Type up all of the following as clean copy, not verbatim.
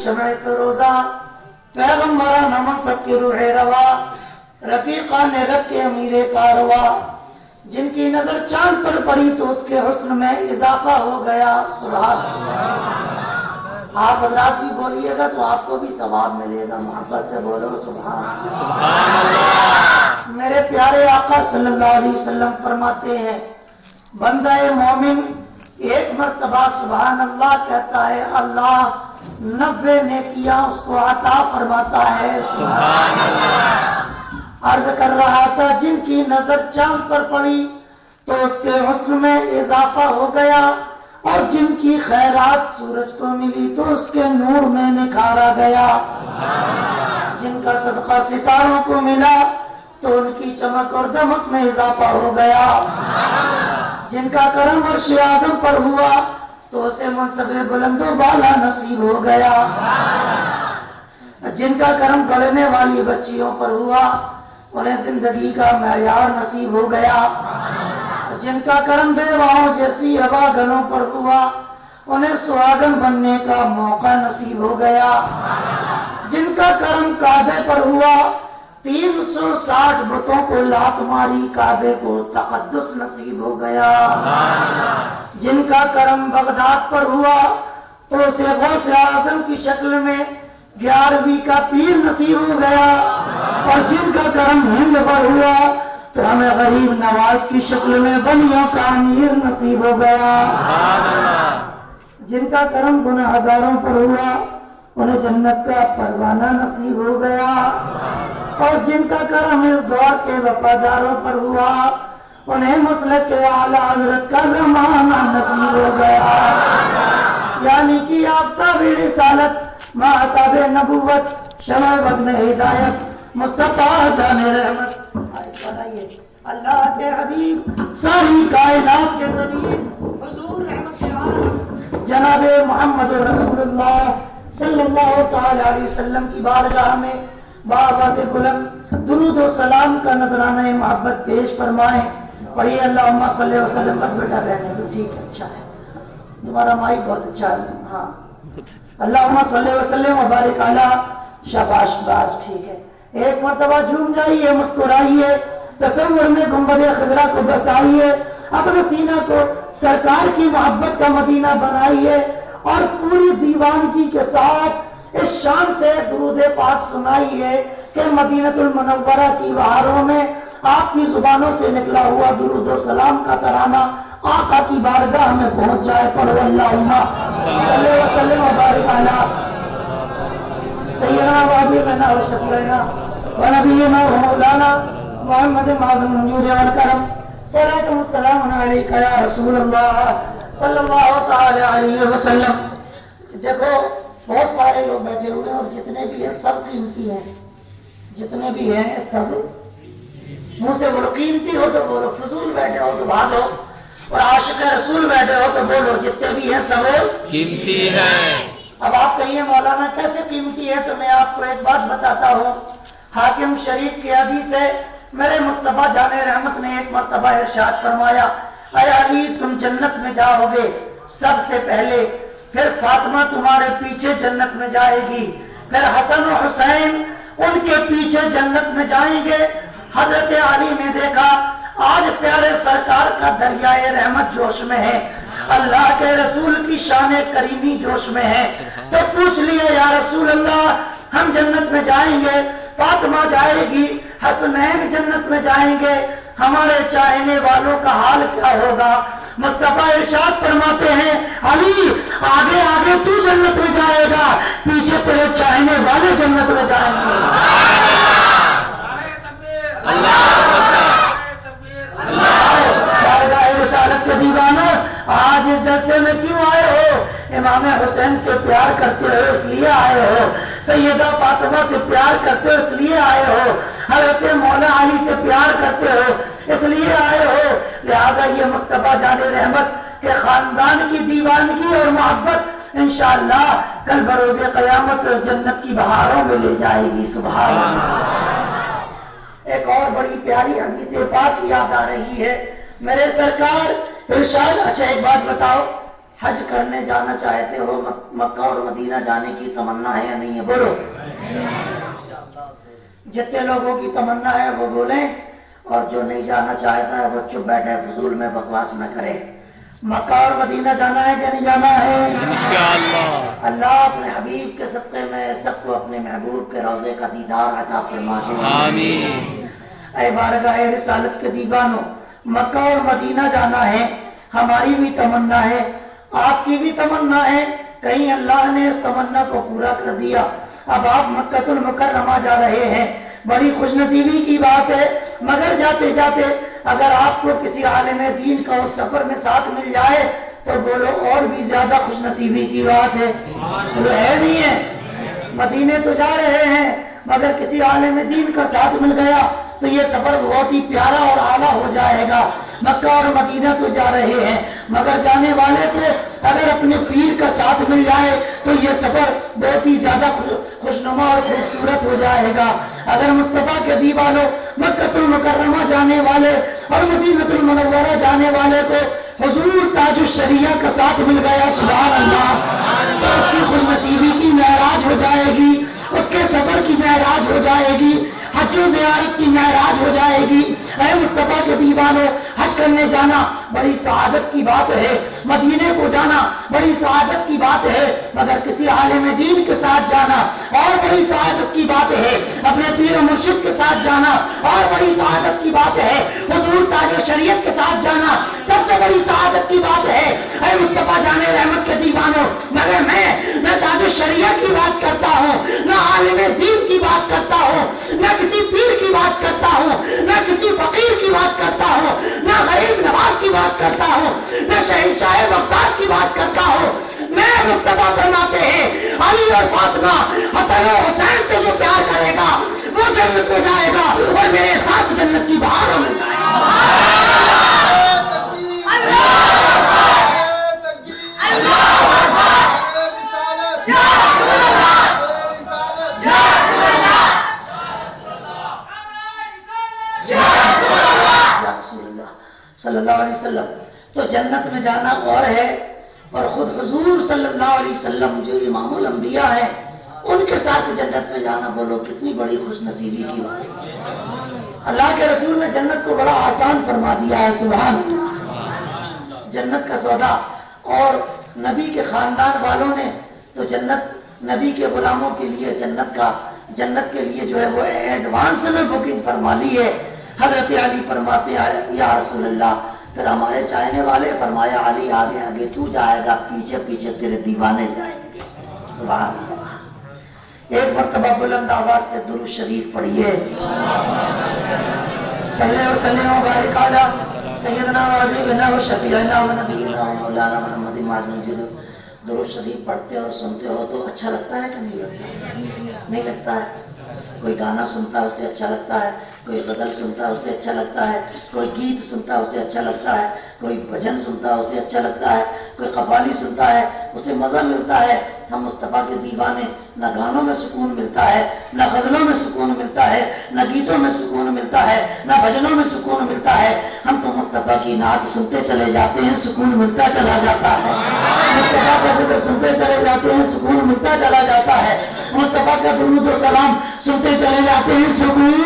شمع فروزہ، پیغمبران منصب کی روح روا، رفیقان رب کے امیر کارواں، جن کی نظر چاند پر پڑی تو اس کے حسن میں اضافہ ہو گیا۔ سبحان اللہ۔ آپ حضرات بھی بولیے گا تو آپ کو بھی ثواب ملے گا، محبت سے بولو سبحان اللہ۔ میرے پیارے آقا صلی اللہ علیہ وسلم فرماتے ہیں بندہ مومن ایک مرتبہ سبحان اللہ کہتا ہے، اللہ 90 نیکیاں اس کو عطا فرماتا ہے۔ سبحان اللہ۔ عرض کر رہا تھا جن کی نظر چاند پر پڑی تو اس کے حسن میں اضافہ ہو گیا، اور جن کی خیرات سورج کو ملی تو اس کے نور میں نکھارا گیا، جن کا صدقہ ستاروں کو ملا تو ان کی چمک اور دمک میں اضافہ ہو گیا، جن کا کرم عرش اعظم پر ہوا تو اسے منصب بلند و بالا نصیب ہو گیا، جن کا کرم بڑھنے والی بچیوں پر ہوا انہیں زندگی کا معیار نصیب ہو گیا، جن کا کرم بیواؤں جیسی اباگنوں پر ہوا انہیں سہاگن بننے کا موقع نصیب ہو گیا، جن کا کرم کعبے پر ہوا 360 بتوں کو لات ماری کعبے کو تقدس نصیب ہو گیا، جن کا کرم بغداد پر ہوا تو اسے غوث اعظم کی شکل میں 11ویں کا پیر نصیب ہو گیا، اور جن کا کرم ہند پر ہوا تو ہمیں غریب نواز کی شکل میں بنیوں کا امیر نصیب ہو گیا، جن کا کرم گناہگاروں پر ہوا انہیں جنت کا پروانہ نصیب ہو گیا، اور جن کا کرم اس دور کے وفاداروں پر ہوا انہیں مسلک کے اعلیٰ حضرت کا زمانہ نصیب ہو گیا، یعنی کہ آفتاب رسالت، ماہتاب نبوت، شمع وزن ہدایت، مصطفیٰ جان رحمت، اللہ کے حبیب، ساری کائنات کے طبیب، حضور رحمت عالم جناب محمد رسول اللہ صلی اللہ تعالی علیہ وسلم کی بارگاہ میں بآواز بلند درود و سلام کا نذرانہ محبت پیش فرمائیں۔ پڑھیے اللہم صلی وسلم۔ بس بیٹا رہنے دو، ٹھیک ہے، اچھا ہے، تمہارا مائک بہت اچھا ہے، ہاں، اللہم صلی وسلم وبارک علی، شاباش، باز ٹھیک ہے۔ ایک مرتبہ جھوم جائیے، مسکرائیے، تصور میں گنبد خضرا کو بسائیے، اپنے سینہ کو سرکار کی محبت کا مدینہ بنائیے، اور پوری دیوانگی کے ساتھ اس شان سے درود پاک سنائیے کہ مدینۃ المنورہ کی بہاروں میں آپ کی زبانوں سے نکلا ہوا درود و سلام کا ترانہ آقا کی بارگاہ میں پہنچ جائے۔ پڑھو اللہم صلی وسلم وبارک علی سیدنا و حبیبنا و شفیعنا و نبینا و مولانا محمد معظم الجود والکرم، صلاۃ و سلام علیک یا رسول اللہ صلی اللہ تعالی علیہ وسلم۔ دیکھو بہت سارے لوگ بیٹھے ہوئے ہیں اور جتنے بھی ہیں سب قیمتی ہیں، جتنے بھی ہیں سب منہ سے بولو، قیمتی ہو تو بولو، فضول بیٹھے ہو تو بھاگو، اور عاشق رسول بیٹھے ہو تو بولو، جتنے بھی ہیں سب قیمتی ہیں۔ اب آپ کہیے مولانا کیسے قیمتی ہے، تو میں آپ کو ایک بات بتاتا ہوں۔ حاکم شریف کی حدیث ہے، میرے مصطفیٰ جان رحمت نے ایک مرتبہ ارشاد فرمایا، اے علی تم جنت میں جاؤ گے سب سے پہلے، پھر فاطمہ تمہارے پیچھے جنت میں جائے گی، پھر حسن و حسین ان کے پیچھے جنت میں جائیں گے۔ حضرت علی نے دیکھا آج پیارے سرکار کا دریائے رحمت جوش میں ہے، اللہ کے رسول کی شان کریمی جوش میں ہے، تو پوچھ لیا یا رسول اللہ ہم جنت میں جائیں گے، فاطمہ جائے گی، حسنین جنت میں جائیں گے، ہمارے چاہنے والوں کا حال کیا ہوگا؟ مصطفیٰ ارشاد فرماتے ہیں علی آگے آگے تو جنت میں جائے گا، پیچھے تیرے چاہنے والے جنت میں جائیں گے۔ رسالت کے دیوانوں آج اس جلسے میں کیوں آئے ہو؟ امام حسین سے پیار کرتے ہو اس لیے آئے ہو، سیدہ فاطمہ سے پیار کرتے ہو اس لیے آئے ہو، حضرت مولا علی سے پیار کرتے ہو اس لیے آئے ہو، لہذا یہ مصطفیٰ جان رحمت کے خاندان کی دیوانگی اور محبت انشاءاللہ کل بروز قیامت جنت کی بہاروں میں لے جائے گی۔ سبحان اللہ۔ ایک اور بڑی پیاری حدیث پاک یاد آ رہی ہے، میرے سرکار ارشاد، اچھا ایک بات بتاؤ، حج کرنے جانا چاہتے ہو؟ مکہ اور مدینہ جانے کی تمنا ہے یا نہیں ہے؟ بولو. جتنے لوگوں کی تمنا ہے وہ بولیں، اور جو نہیں جانا چاہتا ہے وہ چپ بیٹھے، فضول میں بکواس نہ کرے. مکہ اور مدینہ جانا ہے کہ نہیں جانا ہے؟ انشاءاللہ. اللہ اپنے حبیب کے صدقے میں سب کو اپنے محبوب کے روضے کا دیدار عطا فرما دے. آمین. اے بارگاہ رسالت کے دیوانوں، مکہ اور مدینہ جانا ہے، ہماری بھی تمنا ہے، آپ کی بھی تمنا ہے. کہیں اللہ نے اس تمنا کو پورا کر دیا، اب آپ مکہ المکرمہ جا رہے ہیں، بڑی خوش نصیبی کی بات ہے. مگر جاتے جاتے اگر آپ کو کسی عالم دین کا اس سفر میں ساتھ مل جائے تو بولو اور بھی زیادہ خوش نصیبی کی بات ہے. تو ہے نہیں ہے، مدینے تو جا رہے ہیں مگر کسی عالم دین کا ساتھ مل گیا تو یہ سفر بہت ہی پیارا اور اعلیٰ ہو جائے گا. مکہ اور مدینہ تو جا رہے ہیں مگر جانے والے کو اگر اپنے پیر کا ساتھ مل جائے تو یہ سفر بہت ہی زیادہ خوشنما اور خوبصورت ہو جائے گا. اگر مصطفیٰ کے دیوانوں مکہ المکرمہ جانے والے اور مدینہ المنورہ جانے والے کو حضور تاج الشریعہ کا ساتھ مل گیا، سبحان اللہ، تو اس کی خوش نصیبی کی معراج ہو جائے گی، اس کے سفر کی معراج ہو جائے گی، حج و زیارت کی معراج ہو جائے گی. اے مصطفیٰ کے دیوانوں، حج کرنے جانا بڑی سعادت کی بات ہے، مدینے کو جانا بڑی سعادت کی بات ہے، مگر کسی عالم دین کے ساتھ جانا اور بڑی سعادت کی بات ہے، اپنے پیر و مرشد کے ساتھ جانا اور بڑی سعادت کی بات ہے، حضور تاج شریعت کے ساتھ جانا سب سے بڑی سعادت کی بات ہے. اے مصطفیٰ جانے رحمت کے دیوانوں، مگر میں تاج شریعت کی بات کرتا ہوں، نہ عالم دین کی بات کرتا ہوں، نہ کسی پیر کی بات کرتا ہوں، نہ کسی فقیر کی بات کرتا ہوں، نہ غریب نواز کی بات کرتا ہوں، نہ شہنشاہ بغداد کی بات کرتا ہوں. میں مصطفیٰ فرماتے ہیں علی اور فاطمہ، حسن و حسین سے جو پیار کرے گا وہ جنت میں جائے گا اور میرے ساتھ جنت کی بہاروں میں جائے گا. صلی اللہ علیہ وسلم. تو جنت میں جانا اور ہے، اور خود حضور صلی اللہ علیہ وسلم جو امام الانبیاء ہیں ان کے ساتھ جنت میں جانا، بولو کتنی بڑی خوش نصیبی کی بات ہے. اللہ کے رسول نے جنت کو بڑا آسان فرما دیا ہے، سبحان اللہ. جنت کا سودا، اور نبی کے خاندان والوں نے تو جنت نبی کے غلاموں کے لیے جنت کے لیے جو ہے وہ ایڈوانس میں بکنگ فرما لی ہے. حضرت علی فرماتے ہیں یا رسول اللہ، پھر ہمارے چاہنے والے فرمایا علی آگے آگے تو جائے گا، پیچھے پیچھے تیرے دیوانے جائیں گے. سبحان اللہ. ایک مرتبہ بلند آواز سے درود شریف پڑھیے. صلی اللہ علیہ سیدنا و حبیبنا و شفیعنا و نبینا و مولانا محمد معظم. درود شریف پڑھتے اور سنتے ہو تو اچھا لگتا ہے کہ نہیں لگتا؟ نہیں لگتا ہے. کوئی گانا سنتا ہے اسے اچھا لگتا ہے، کوئی غزل سنتا ہے اسے اچھا لگتا ہے، کوئی گیت سنتا ہے اسے اچھا لگتا ہے، کوئی بھجن سنتا ہے اسے اچھا لگتا ہے، کوئی قوالی سنتا ہے اسے مزہ ملتا ہے. ہم مصطفیٰ کے دیوانے، نہ گانوں میں سکون ملتا ہے، نہ غزلوں میں سکون ملتا ہے، نہ گیتوں میں سکون ملتا ہے، نہ بھجنوں میں سکون ملتا ہے. ہم تو مصطفیٰ کی نعت سنتے چلے جاتے ہیں، سکون ملتا چلا جاتا ہے. مصطفیٰ کا ذکر سنتے چلے جاتے ہیں، سکون ملتا چلا جاتا ہے. مصطفیٰ کا درود و سلام سنتے چلے جاتے ہیں، سکون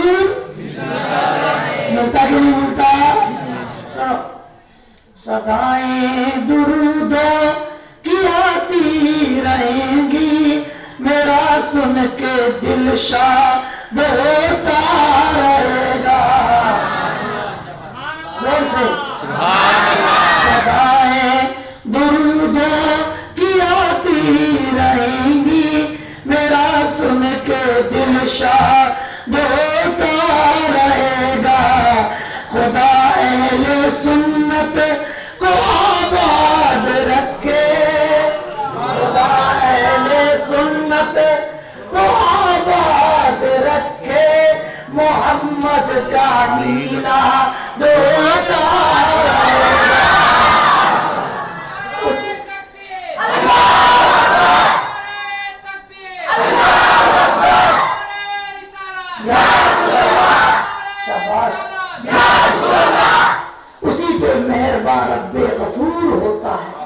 ملتا کہ نہیں ملتا؟ سنو. صدائیں درودوں کی آتی رہیں گی، میرا سن کے دل شاد ہوتا رہے گا. زور سے صدائیں درودوں کی آتی رہیں گی، میرا سن کے دل شاد ہوتا رہے گا. خدا اہل سنت کو آباد رکھے، خدا اہل سنت کو آباد رکھے، محمد کا میلاد ہوتا رہے گا. اسی پہ مہربان رب غفور ہوتا ہے.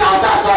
1400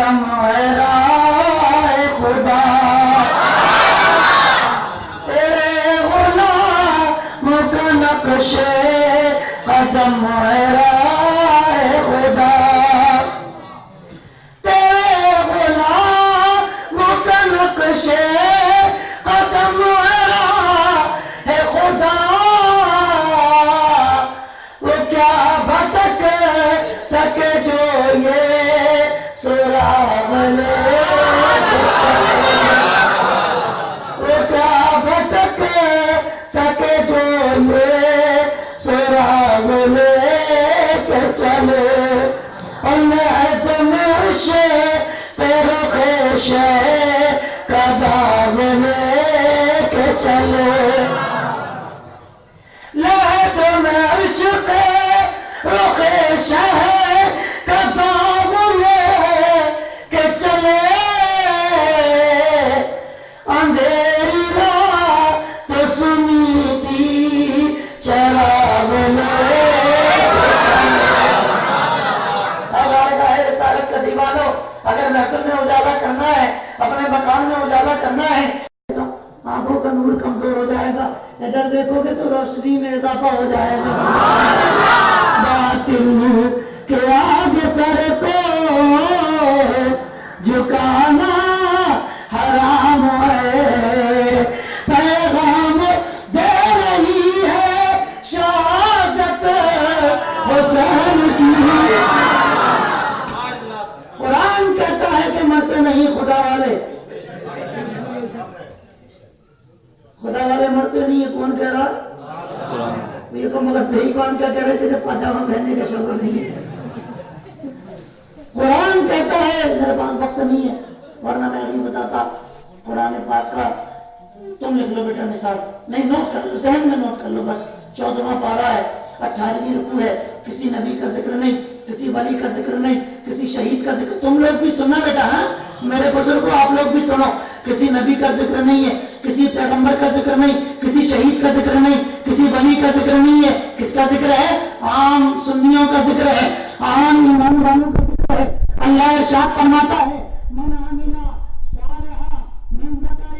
قدم ہے راہ خدا تیرے غلاموں کا نقش قدم ہے راہ خدا تیرے غلاموں کا نقش قدم ہے راہ خدا وہ کیا بھٹک سکے جو یہ سراغ لے وہ کیا بھٹک سکے جو یہ سراغ لے کے چلے عہد میں عشق رخ کا داغ لے کے چلے لہد میں عشق رخ کا داغ لے کے چلے اندھیری رات سنی تھی چراغ لے رسالت کا دیوانو اگر محفل میں اجالا کرنا ہے اپنے مکان میں اجالا کرنا ہے تو آنکھوں کا نور کمزور ہو جائے گا ادھر دیکھو گے تو روشنی میں اضافہ ہو جائے گا باطل کے آگے سر کو جھکانا حرام ہے پیغام دے رہی ہے شہادت حسین کی قرآن کہتا ہے کہ مرتے نہیں خدا والے مرتے نہیں ہے کون کہہ رہا یہ تو مگر نہیں کون کیا کہہ رہے صرف پاجامہ پہننے کا شوق نہیں ہے قرآن کہتا ہے میرے پاس وقت نہیں ہے ورنہ میں نہیں بتاتا قرآن پاک کا تم لکھ لو بیٹا مثال نہیں نوٹ کر لو ذہن میں نوٹ کر لو بس 14واں پارہ ہے 18ویں رکوع ہے کسی نبی کا ذکر نہیں کسی ولی کا ذکر نہیں کسی شہید کا ذکر تم لوگ بھی سننا بیٹا ہاں میرے بزرگوں آپ لوگ بھی سنو کسی نبی کا ذکر نہیں ہے کسی پیغمبر کا ذکر نہیں کسی شہید کا ذکر نہیں کسی ولی کا ذکر نہیں ہے کس کا ذکر ہے عام سنیوں کا ذکر ہے عام ایمان والوں کا ذکر ہے اللہ ارشاد فرماتا ہے من عمل صالحا من ذکر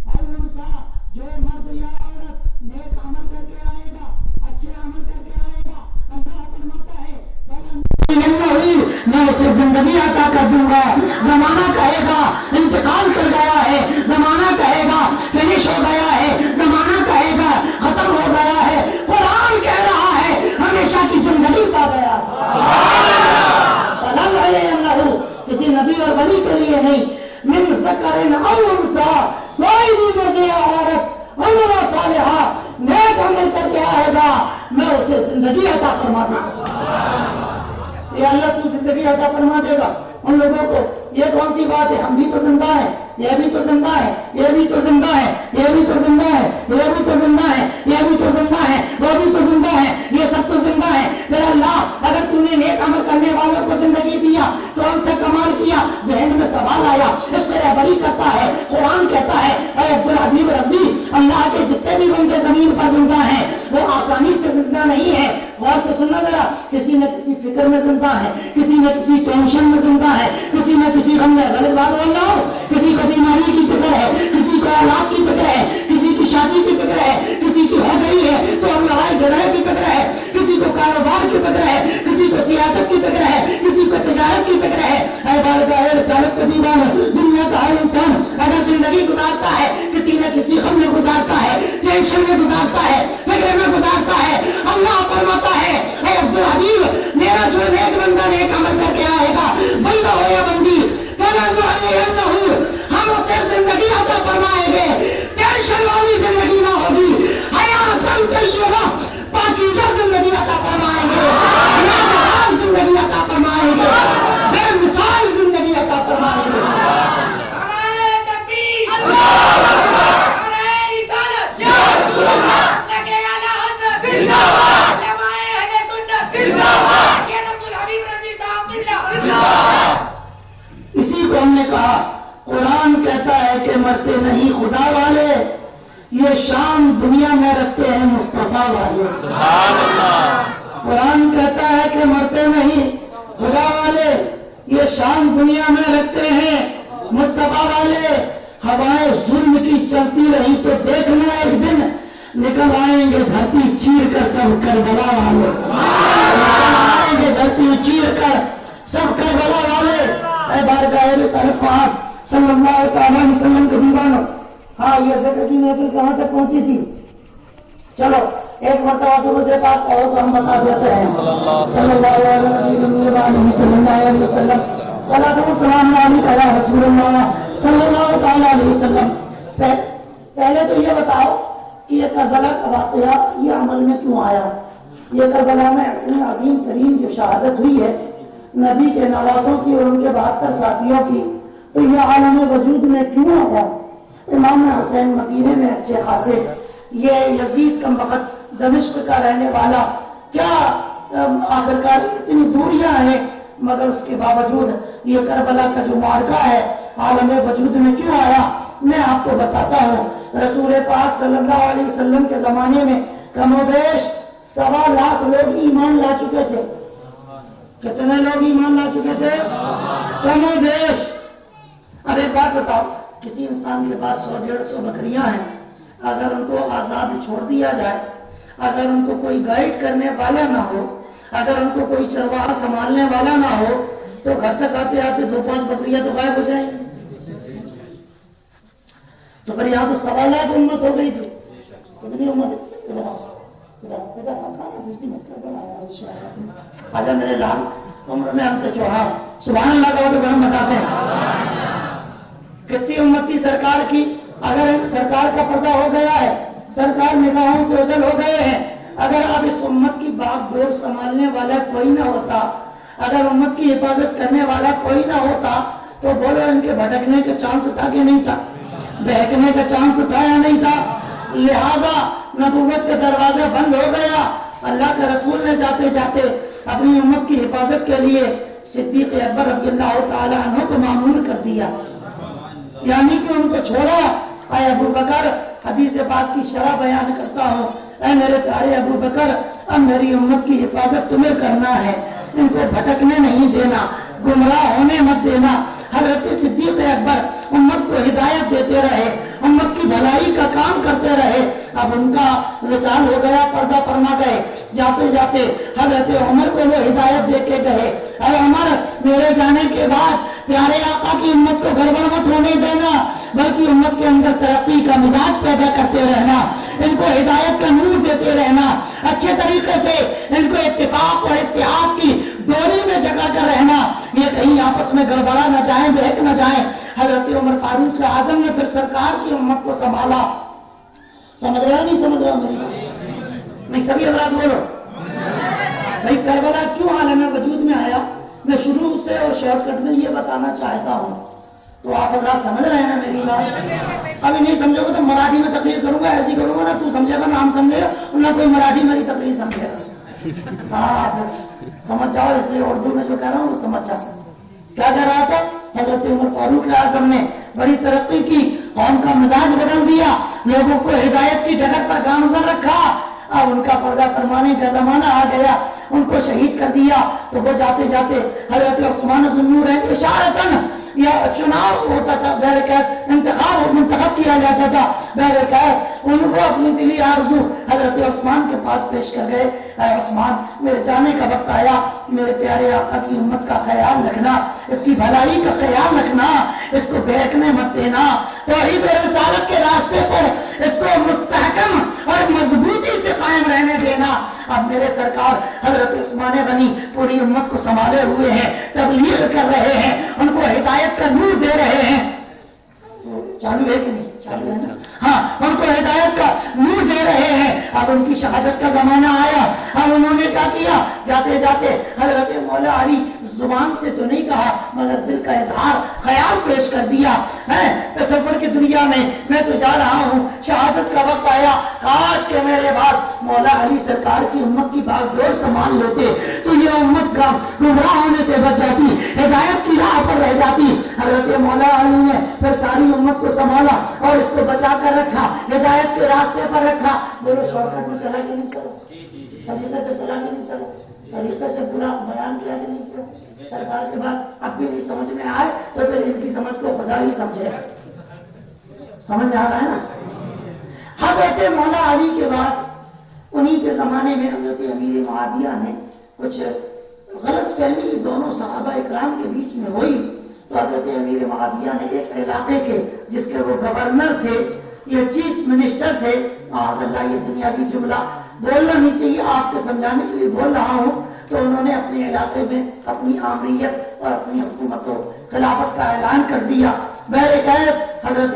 او انثى جو مرد یا عورت نیک عمل کر کے آئے گا اچھے عمل کر کے آئے گا اللہ فرماتا ہے میں اسے زندگی عطا کر دوں گا زمانہ کہے گا انتقال کر گیا ہے زمانہ کہے گا فنش ہو گیا ہے زمانہ کہے گا ختم ہو گیا ہے قرآن کہہ رہا ہے ہمیشہ کی زندگی پا گیا کسی نبی اور ولی کے لیے نہیں من ذکر او انثى کوئی بھی مرد یا عورت عمل صالحہ نیک عمل کر کے آئے گا میں اسے زندگی عطا فرما دوں گا یہ اللہ تو زندگی عطا فرما دے گا ان لوگوں کو یہ کون سی بات ہے ہم بھی تو زندہ ہیں یہ بھی تو زندہ ہے یہ بھی تو زندہ ہے یہ بھی تو زندہ ہے یہ بھی تو زندہ ہے یہ بھی تو زندہ ہے وہ بھی تو زندہ ہے یہ سب تو زندہ ہے میرا اللہ اگر تو نے نیک عمل کرنے والوں کو زندگی دیا تو ہم سے کمال کیا ذہن میں سوال آیا اس طرح بری کرتا ہے قرآن کہتا ہے اے عبدالحبیب رضوی اللہ کے جتنے بھی بندے زمین پر زندہ ہیں وہ آسانی سے زندہ نہیں ہے غور سے سننا ذرا کسی نہ کسی فکر میں زندہ ہے کسی نہ کسی ٹینشن میں زندہ ہے کسی نہ کسی غم میں غلط بات بول رہا ہوں کسی کو بیماری کی فکر ہے کسی کو اولاد کی فکر ہے کسی کی شادی کی فکر ہے کسی کی ہو گئی ہے تو ہم لڑائی جھگڑے کی فکر ہے کسی کو کاروبار کی فکر ہے کسی کو سیاست کی فکر ہے کسی کو تجارت کی فکر ہے اے بارگاہ رسالت کا دیوان دنیا کا ہر انسان اگر زندگی گزارتا ہے کسی نہ کسی غم میں گزارتا ہے ٹینشن میں گزارتا ہے فکر میں گزارتا ہے اللہ فرماتا ہے اے عبدالحبیب میرا جو نیک بندہ نیک عمل کر کے آئے گا بندہ ہو یا بندی ہم اسے زندگی عطا فرمائیں گے ٹینشن والی زندگی نہ ہوگی حیاتن طیبہ پاکیزہ زندگی عطا فرمائیں گے لاجواب زندگی عطا فرمائیں گے بے مثال زندگی عطا فرمائیں گے اسی کو ہم نے کہا قرآن کہتا ہے کہ مرتے نہیں خدا والے یہ شان دنیا میں رکھتے ہیں مصطفیٰ والے قرآن کہتا ہے کہ مرتے نہیں خدا والے یہ شان دنیا میں رکھتے ہیں مصطفیٰ والے. ہوائیں ظلم کی چلتی رہی تو دیکھنا ایک دن نکل آئیں گے دھرتی چیر کر سب کربلا والے. آئیں گے دھرتی چیر کر سب کربلا والے. اے بارگاہ رسالت پاک صلی اللہ تعالیٰ علیہ وسلم کے دیوانوں. ہاں یہ ذکر کی محفل کہاں تک پہنچی تھی؟ چلو ایک مرتبہ تو مجھے بات کہو تو ہم بتا دیتے ہیں. صلی اللہ علیہ وسلم صلاۃ و سلام علیکہ یا رسول اللہ صلی اللہ تعالیٰ علیہ وسلم. پہلے تو یہ بتاؤ کہ یہ کربلا کا واقعہ یہ عمل میں کیوں آیا؟ یہ کربلا میں اتنی عظیم ترین جو شہادت ہوئی ہے نبی کے نوازوں کی اور ان کے 72 ساتھیوں کی، تو یہ عالم وجود میں کیوں آیا؟ امام حسین مدینے میں اچھے خاصے، یہ یزید کم وقت دمشق کا رہنے والا، کیا آخرکار اتنی دوریاں ہیں مگر اس کے باوجود یہ کربلا کا جو معرکہ ہے عالم وجود میں کیوں آیا؟ میں آپ کو بتاتا ہوں. رسول پاک صلی اللہ علیہ وسلم کے زمانے میں کم و بیش 1.25 لاکھ لوگ ایمان لا چکے تھے. کتنے لوگ ایمان لا چکے تھے؟ کم و بیش. اب ایک بات بتاؤ، کسی انسان کے پاس 100-150 بکریاں ہیں، اگر ان کو آزاد چھوڑ دیا جائے، اگر ان کو کوئی گائیڈ کرنے والا نہ ہو، اگر ان کو کوئی چرواہا سنبھالنے والا نہ ہو، تو گھر تک آتے آتے 2-5 بکریاں تو غائب ہو جائیں. تو پھر یہاں تو 1.25 لاکھ امت ہو گئی تھی. کتنی امت؟ آجا میرے لال عمر میں ہم سے چوہا سبحان اللہ کا تو ہم بتاتے ہیں کتنی امت تھی سرکار کی. اگر سرکار کا پردہ ہو گیا ہے، سرکار نگاہوں سے اوجھل ہو گئے ہیں، اگر اب اس امت کی باغ ڈور سنبھالنے والا کوئی نہ ہوتا، اگر امت کی حفاظت کرنے والا کوئی نہ ہوتا، تو بولو ان کے بھٹکنے کا چانس تھا کہ نہیں تھا؟ بہکنے کا چانس تھا یا نہیں تھا؟ لہذا نبوت کا دروازہ بند ہو گیا. اللہ کے رسول نے جاتے جاتے اپنی امت کی حفاظت کے لیے صدیق اکبر رضی اللہ تعالی عنہ کو مامور کر دیا، یعنی کہ ان کو چھوڑا. اے ابو بکر، حدیث پاک کی شرح بیان کرتا ہوں، اے میرے پیارے ابو بکر، اب میری امت کی حفاظت تمہیں کرنا ہے، ان کو بھٹکنے نہیں دینا، گمراہ ہونے مت دینا. حضرت صدیق اکبر امت کو ہدایت دیتے رہے، امت کی بھلائی کا کام کرتے رہے. اب ان کا وصال ہو گیا، پردہ فرما گئے. جاتے جاتے حضرت عمر کو وہ ہدایت دے کے گئے، اے عمر، میرے جانے کے بعد پیارے آقا کی امت کو گڑبڑ مت ہونے دینا، بلکہ امت کے اندر ترقی کا مزاج پیدا کرتے رہنا، ان کو ہدایت کا نور دیتے رہنا، اچھے طریقے سے ان کو اتفاق اور اتحاد کی ڈوری میں جگا کر رہنا، یہ کہیں آپس میں گڑبڑا نہ جائیں، بہک نہ جائیں. حضرت عمر فاروق اعظم نے پھر سرکار کی امت کو سنبھالا. سمجھ رہے ہو نہیں سمجھ رہے ہو میری بات؟ نہیں سبھی حضرات بولو. بھائی کربلا کیوں عالم وجود میں آیا؟ میں شروع سے اور شارٹ کٹ میں یہ بتانا چاہتا ہوں، تو آپ حضرات سمجھ رہے ہیں نا میری بات؟ ابھی نہیں سمجھو گے تو مراٹھی میں تقریر کروں گا، ایسی کروں گا نا تو سمجھے گا نا ہم سمجھے گا، نہ کوئی مراٹھی میری تقریر سمجھے گا. ہاں سمجھ جاؤ، اس لیے اردو میں جو کہہ رہا ہوں وہ سمجھ جاؤ. کیا کہہ رہا تھا؟ حضرت عمر فاروق اعظم نے بڑی ترقی کی، قوم کا مزاج بدل دیا، لوگوں کو ہدایت کی ڈگر پر گامزن رکھا. اب ان کا پردہ فرمانے کا زمانہ آ گیا، ان کو شہید کر دیا. تو وہ جاتے جاتے حضرت عثمان ذو النورین اشارتاً یا چناؤ ہوتا تھا، بہرکیف انتخاب منتخب کیا جاتا تھا، بہرکیف ان کو اپنی دلی آرزو حضرت عثمان کے پاس پیش کر گئے. اے عثمان، میرے جانے کا وقت آیا، میرے پیارے آقا کی امت کا خیال رکھنا، اس کی بھلائی کا خیال رکھنا، اس کو بہکنے مت دینا، توحید و رسالت کے راستے پر اس کو مستحکم اور مضبوطی سے قائم رہنے دینا. اب میرے سرکار حضرت عثمان غنی پوری امت کو سنبھالے ہوئے ہیں، تبلیغ کر رہے ہیں، ان کو ہدایت کا نور دے رہے ہیں. چالو ہے کہ نہیں؟ چالو ہے نا؟ ہاں، ان کو ہدایت کا نور دے رہے ہیں. اب ان کی شہادت کا زمانہ آیا. اب انہوں نے کیا کیا؟ جاتے جاتے حضرت مولا علی زبان سے تو نہیں کہا مگر دل کا اظہار خیال پیش کر دیا ہے. تصور کی دنیا میں میں تو جا رہا ہوں، شہادت کا وقت آیا، کاش کہ میرے بعد مولا علی سرکار کی امت کی باغ ڈور سنبھال لیتے تو یہ امت کا گمراہ ہونے سے بچ جاتی، ہدایت کی راہ پر رہ جاتی. حضرت مولا علی نے پھر ساری امت کو سنبھالا اور اس کو بچا کر رکھا، ہدایت کے راستے پر رکھا. بولو شارٹ کٹ میں چلا کہ نہیں چلا؟ طریقے سے چلا کہ نہیں چلا, طریقے سے پورا بیان کیا کہ نہیں کیا. سرکار کے بعد اب بھی نہیں سمجھ میں آئے تو پھر ان کی سمجھ کو خدا ہی سمجھے. سمجھ میں آ رہا ہے نا. حضرت مولا علی کے بعد انہی کے زمانے میں حضرت امیر معاویہ نے کچھ غلط فہمی دونوں صحابہ اکرام کے بیچ میں ہوئی, تو حضرت امیر معاویہ نے ایک علاقے کے جس کے وہ گورنر تھے, یہ چیف منسٹر تھے, معاذ اللہ یہ دنیاوی جملہ بولنا نہیں چاہیے, آپ کو سمجھانے کے لیے بول رہا ہوں, تو انہوں نے اپنے علاقے میں اپنی آمریت اور اپنی حکومت و خلافت کا اعلان کر دیا. بہرکیف حضرت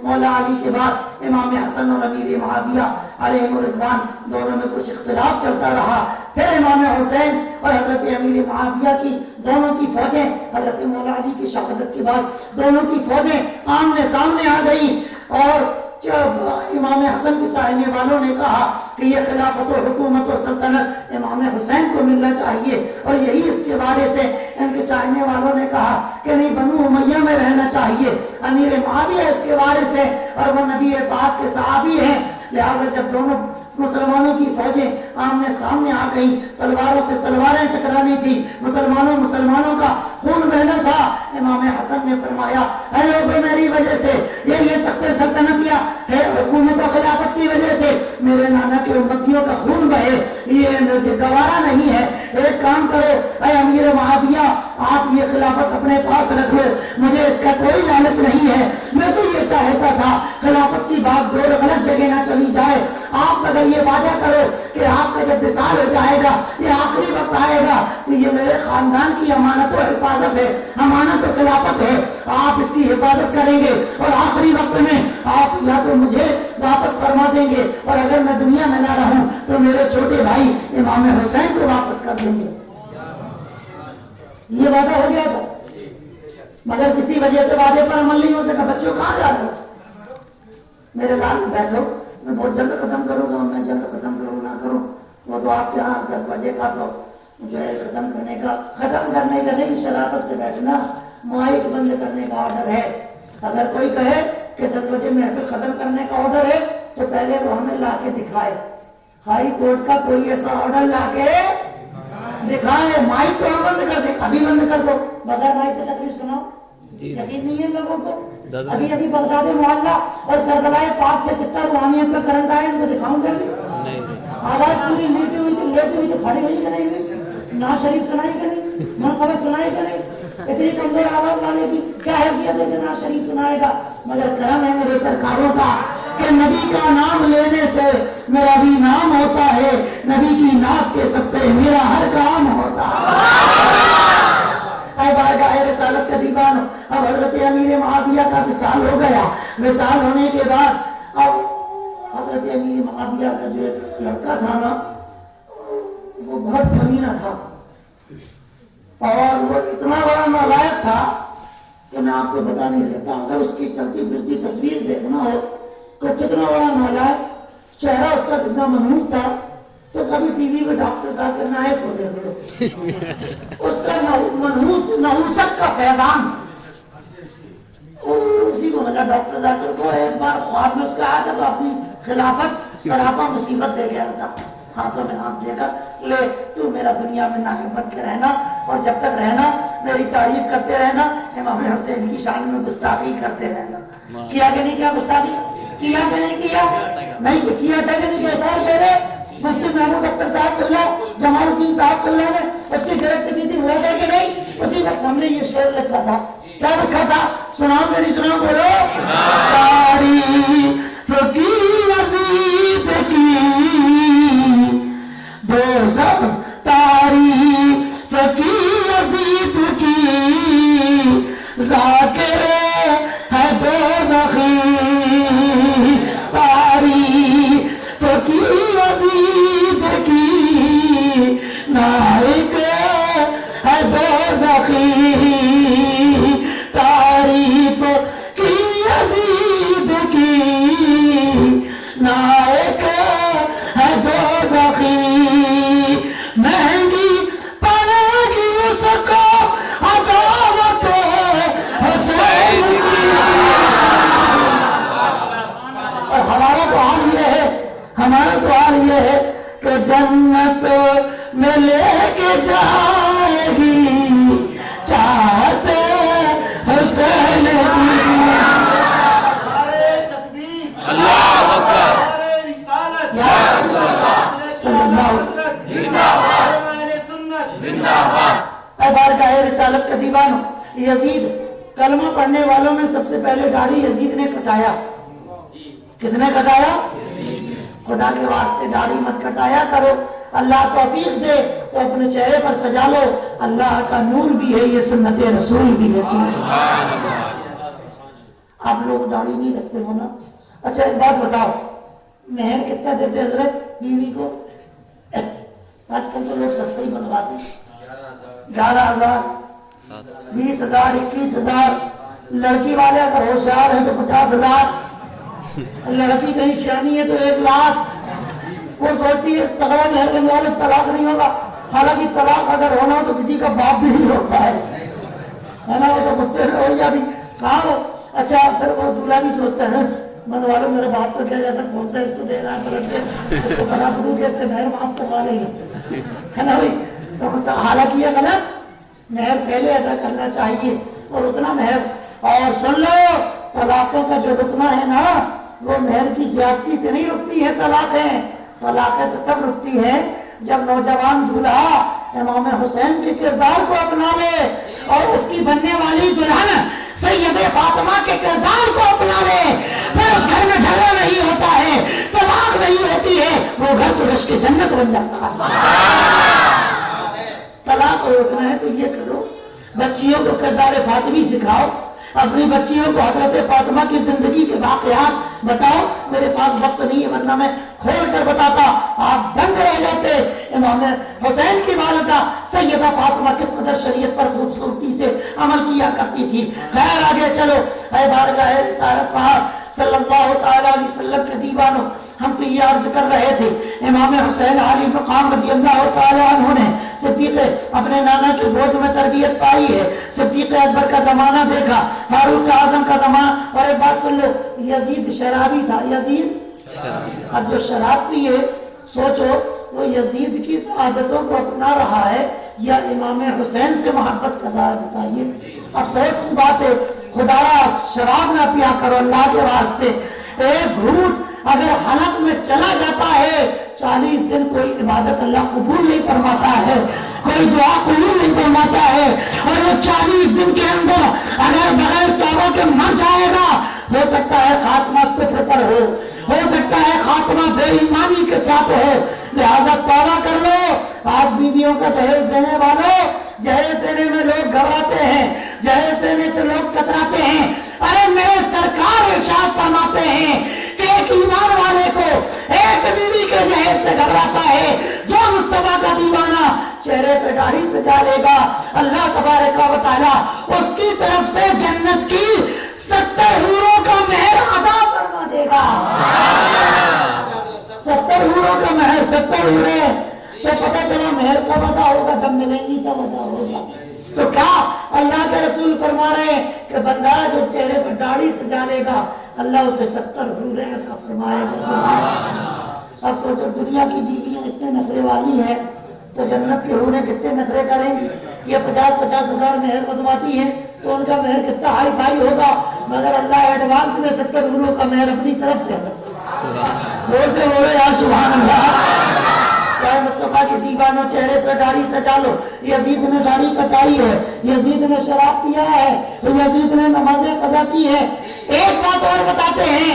مولا علی کے بعد امام حسن اور امیر معاویہ علیہ الرضوان دونوں میں کچھ اختلاف چلتا رہا. پھر امام حسین اور حضرت امیر معاویہ کی دونوں کی فوجیں حضرت مولا علی کی شہادت کے بعد دونوں کی فوجیں آمنے سامنے آ گئی, اور جب امام حسن کے چاہنے والوں نے کہا کہ یہ خلافت و حکومت و سلطنت امام حسین کو ملنا چاہیے, اور یہی اس کے بارے سے ان کے چاہنے والوں نے کہا کہ نہیں بنو امیہ میں رہنا چاہیے, امیر معاویہ اس کے بارے سے, اور وہ نبی پاک کے صحابی ہیں. لہذا جب دونوں مسلمانوں کی فوجیں آمنے سامنے آ گئی, تلواروں سے تلواریں ٹکرانی تھی, مسلمانوں کا خون بہنا تھا. امام حسن نے فرمایا اے لوگوں میری وجہ سے یہ تخت سلطنتیہ ہے, حکومت و خلافت کی وجہ سے میرے نانا کے امتیوں کا خون بہے, یہ مجھے گوارا نہیں ہے. ایک کام کرو اے امیر معاویہ, آپ یہ خلافت اپنے پاس رکھ لو, مجھے اس کا کوئی لالچ نہیں ہے. میں تو یہ چاہتا تھا خلافت کی بات دور غلط جگہ نہ چلی جائے. آپ اگر یہ وعدہ کرو کہ آپ کا جب وصال ہو جائے گا, یہ آخری وقت آئے گا, تو یہ میرے خاندان کی امانت و حفاظت ہے, امانت و خلافت ہے, آپ اس کی حفاظت کریں گے, اور آخری وقت میں آپ یا تو مجھے واپس فرما دیں گے, اور اگر میں دنیا میں نہ رہوں تو میرے چھوٹے بھائی امام حسین کو واپس کر دیں گے. یہ وعدہ ہو گیا تھا, مگر کسی وجہ سے وعدے پر عمل نہیں ہو سکا. بچوں کہاں جا رہے ہو؟ میرے لال بیٹھو, میں بہت جلد ختم کروں گا, میں جلد ختم کروں نہ کروں وہ تو آپ کے یہاں 10 بجے کا تو جو ہے ختم کرنے کا نہیں, شرافت سے بیٹھنا, مائک بند کرنے کا آرڈر ہے. اگر کوئی کہے کہ 10 بجے محفل ختم کرنے کا آرڈر ہے تو پہلے وہ ہمیں لا کے دکھائے, ہائی کورٹ کا کوئی ایسا آرڈر لا کے دکھائے. مائک تو ہم بند کر دیں, ابھی بند کر دو, بغیر مائک کا تقریر سناؤ. یقین نہیں ہے لوگوں کو. ابھی بغداد محلہ اور کربلائے پاک سے کتنا روحانیت کا کرنٹ آیا, ان کو دکھاؤں گا. آواز پوری لیٹی ہوئی تھی کھڑی ہوئی کہ نہیں, نعت شریف سنائی کہ نہیں, منقبت سنائی کہ نہیں, اتنی کمزور آواز والے کی کیا حیثیت ہے کہ نعت شریف سنائے گا. مگر کرم ہے میرے سرکاروں کا کہ نبی کا نام لینے سے میرا بھی نام ہوتا ہے, نبی کی نعت کے سکتے میرا ہر کام ہوتا ہے. اے بارگاہ رسالت کا دیوان, اب حضرت امیر معاویہ کا وصال ہو گیا. وصال ہونے کے بعد اب حضرت امیر معاویہ کا جو لڑکا تھا نا, وہ بہت کمینہ تھا, اور وہ اتنا بڑا نالائق تھا کہ میں آپ کو بتا نہیں سکتا. اگر اس کی چلتی پھرتی تصویر دیکھنا ہو تو کتنا بڑا نالائق, چہرہ اس کا کتنا منحوس تھا. تو کبھی ٹی وی پہ ڈاکٹر ذاکر نائک کو دیکھ لو, اس کا نحوست کا فیضان اسی کو ملا. ڈاکٹر ذاکر کو ایک بار خواب میں اس کا آیا تھا تو اپنی خلافت سراپا مصیبت دے گیا تھا, ہاتھوں میں ہاتھ دے کر لے تو میرا دنیا میں نائب بن کے رہنا, اور جب تک رہنا میری تعریف کرتے رہنا, امام حسین کی شان میں گستاخی کرتے رہنا. کیا کہ نہیں کیا گستاخی, کیا کہ نہیں کیا, نہیں کیا تھا کہ نہیں. کیسا پہلے مفتی محمود اختر صاحب کلّا, جمال الدین صاحب کلّا نے اس کی گرفت کی تھی, ہوا تھا کہ نہیں. اسی وقت ہم نے یہ شعر لکھا تھا. کیا لکھا تھا, سناؤ کہ نہیں سناؤ, بولو. تعریف کی عزیز کی دوزخ, تعریف کی عزیز کی ذاکر ہے دوزخی, تعریف کی عزیز کی نائک ہے دوزخی, تعریف کی عزیز کی نائک ہے دوزخی. مہنگی پڑے گی اس کو عداوت حسین کی. اور ہمارا تو حال یہ ہے کہ جنت جائے گی چاہتے حسین بارگاہ رسالت کا دیوانو، یزید کلمہ پڑھنے والوں میں سب سے پہلے داڑھی یزید نے کٹایا۔ کس نے کٹایا؟ خدا کے واسطے داڑھی مت کٹایا کرو، اللہ توفیق دے تو اپنے چہرے پر سجا لو، اللہ کا نور بھی ہے، یہ سنت رسول بھی ہے۔ آپ لوگ داڑھی نہیں رکھتے ہو نا؟ اچھا ایک بات بتاؤ، مہر کتنا دیتے حضرت بیوی کو؟ آج کل تو لوگ سستا ہی بنواتے ہیں، 11,000 20,000 21,000، لڑکی والے اگر ہوشیار ہیں تو 50,000، لڑکی کہیں شانی ہے تو 1 لاکھ۔ وہ سوچتی ہے تگڑا مہر بنوا لو طلاق نہیں ہوگا، حالانکہ طلاق اگر ہونا ہو تو کسی کا باپ بھی نہیں ہوتا ہے نا، وہ تو غصے میں ہو جاتی کہاں ہو۔ اچھا پھر وہ دولہا بھی سوچتا ہے بنوا لو، میرے باپ کو کیا جاتا ہے کون سا اس کو دے رہا ہے، بنا پڑوں کے اس سے مہر معاف کروا لیں گے، ہے نا بھائی؟ تو حالانکہ یہ غلط، مہر پہلے ادا کرنا چاہیے اور اتنا مہر۔ اور سن لو، طلاقوں کا جو رکنا ہے نا وہ مہر کی زیادتی سے نہیں رکتی ہے، طلاقیں تو تب رکتی ہے جب نوجوان دولہا امام حسین کے کردار کو اپنا لے اور اس کی بننے والی دلہن سید فاطمہ کے کردار کو اپنا لے، پھر اس گھر میں جھگڑا نہیں ہوتا ہے، طلاق نہیں ہوتی ہے، وہ گھر تو رشک جنت بن جاتا ہے۔ طلاق روکنا ہے تو یہ کرو، بچیوں کو کردار فاطمی سکھاؤ، اپنی بچیوں کو حضرت فاطمہ کی زندگی کے واقعات بتاؤ۔ میرے پاس وقت نہیں ہے ورنہ میں کھول کر بتاتا، آپ دنگ رہ جاتے۔ امام حسین کی والدہ سیدہ فاطمہ کس قدر شریعت پر خوبصورتی سے عمل کیا کرتی تھی۔ خیر آگے چلو، اے بارگاہ رسالت پاک صلی اللہ تعالی علیہ وسلم کے دیوانوں، ہم تو یہ عرض کر رہے تھے امام حسین علی مقام رضی اللہ تعالی عنہ نے صدیق اپنے نانا کی گود میں تربیت پائی ہے، صدیق اکبر کا زمانہ دیکھا، فاروق اعظم کا زمانہ۔ اور ایک بات سن لو، یزید شرابی تھا، یزید اب جو شراب پیے، سوچو وہ یزید کی عادتوں کو اپنا رہا ہے یا امام حسین سے محبت کر رہا ہے؟ بتائیے، افسوس کی بات ہے۔ خدا شراب نہ پیا کرو اللہ کے واسطے، ایک گھوٹ اگر حلق میں چلا جاتا ہے 40 دن کوئی عبادت اللہ قبول نہیں فرماتا ہے، کوئی دعا قبول نہیں فرماتا ہے، اور وہ 40 دن کے اندر اگر بغیر توبہ کے مر جائے گا، ہو سکتا ہے خاتمہ کفر پر ہو سکتا ہے خاتمہ بے ایمانی کے ساتھ ہو۔ لہذا توبہ کر لو۔ آج بیویوں کا جہیز دینے والوں، جہیز دینے میں لوگ گھبراتے ہیں، جہیز دینے سے لوگ کتراتے ہیں۔ ارے میرے سرکار ارشاد فرماتے ہیں کہ ایک ایمان والے کو ایک بیوی کے جہیز سے گھبراتا ہے، جو مصطفیٰ کا دیوانہ چہرے پہ داڑھی سجا لے گا، اللہ تبارک و تعالی اس کی طرف سے جنت کی 70 حوروں کا مہر ادا فرما دے گا۔ 70 حوروں کا مہر، 70 حوریں، تو پتہ چلا مہر کب ادا ہوگا؟ جب ملیں گی تب ادا ہوگا۔ تو کیا اللہ کے رسول فرما رہے ہیں کہ بندہ جو چہرے پر داڑھی سجا لے گا اللہ اسے 70 حوریں عطا فرمائے گا۔ اب سوچو دنیا کی بیویاں اتنے نخرے والی ہیں تو جنت کی حوریں کتنے نخرے کریں گی؟ یہ 50-50 ہزار مہر بدماتی ہیں تو ان کا مہر کتنا ہائی فائی ہوگا، مگر اللہ ایڈوانس میں 70 حوروں کا مہر اپنی طرف سے زور سے بولو یا سبحان اللہ۔ چاہے مصطفیٰ کے دیوانوں چہرے پہ داڑھی سجا لو، یزید نے داڑھی کٹائی ہے، یزید نے شراب پیا ہے، یزید نے نمازیں قضا کی ہے۔ ایک بات اور بتاتے ہیں،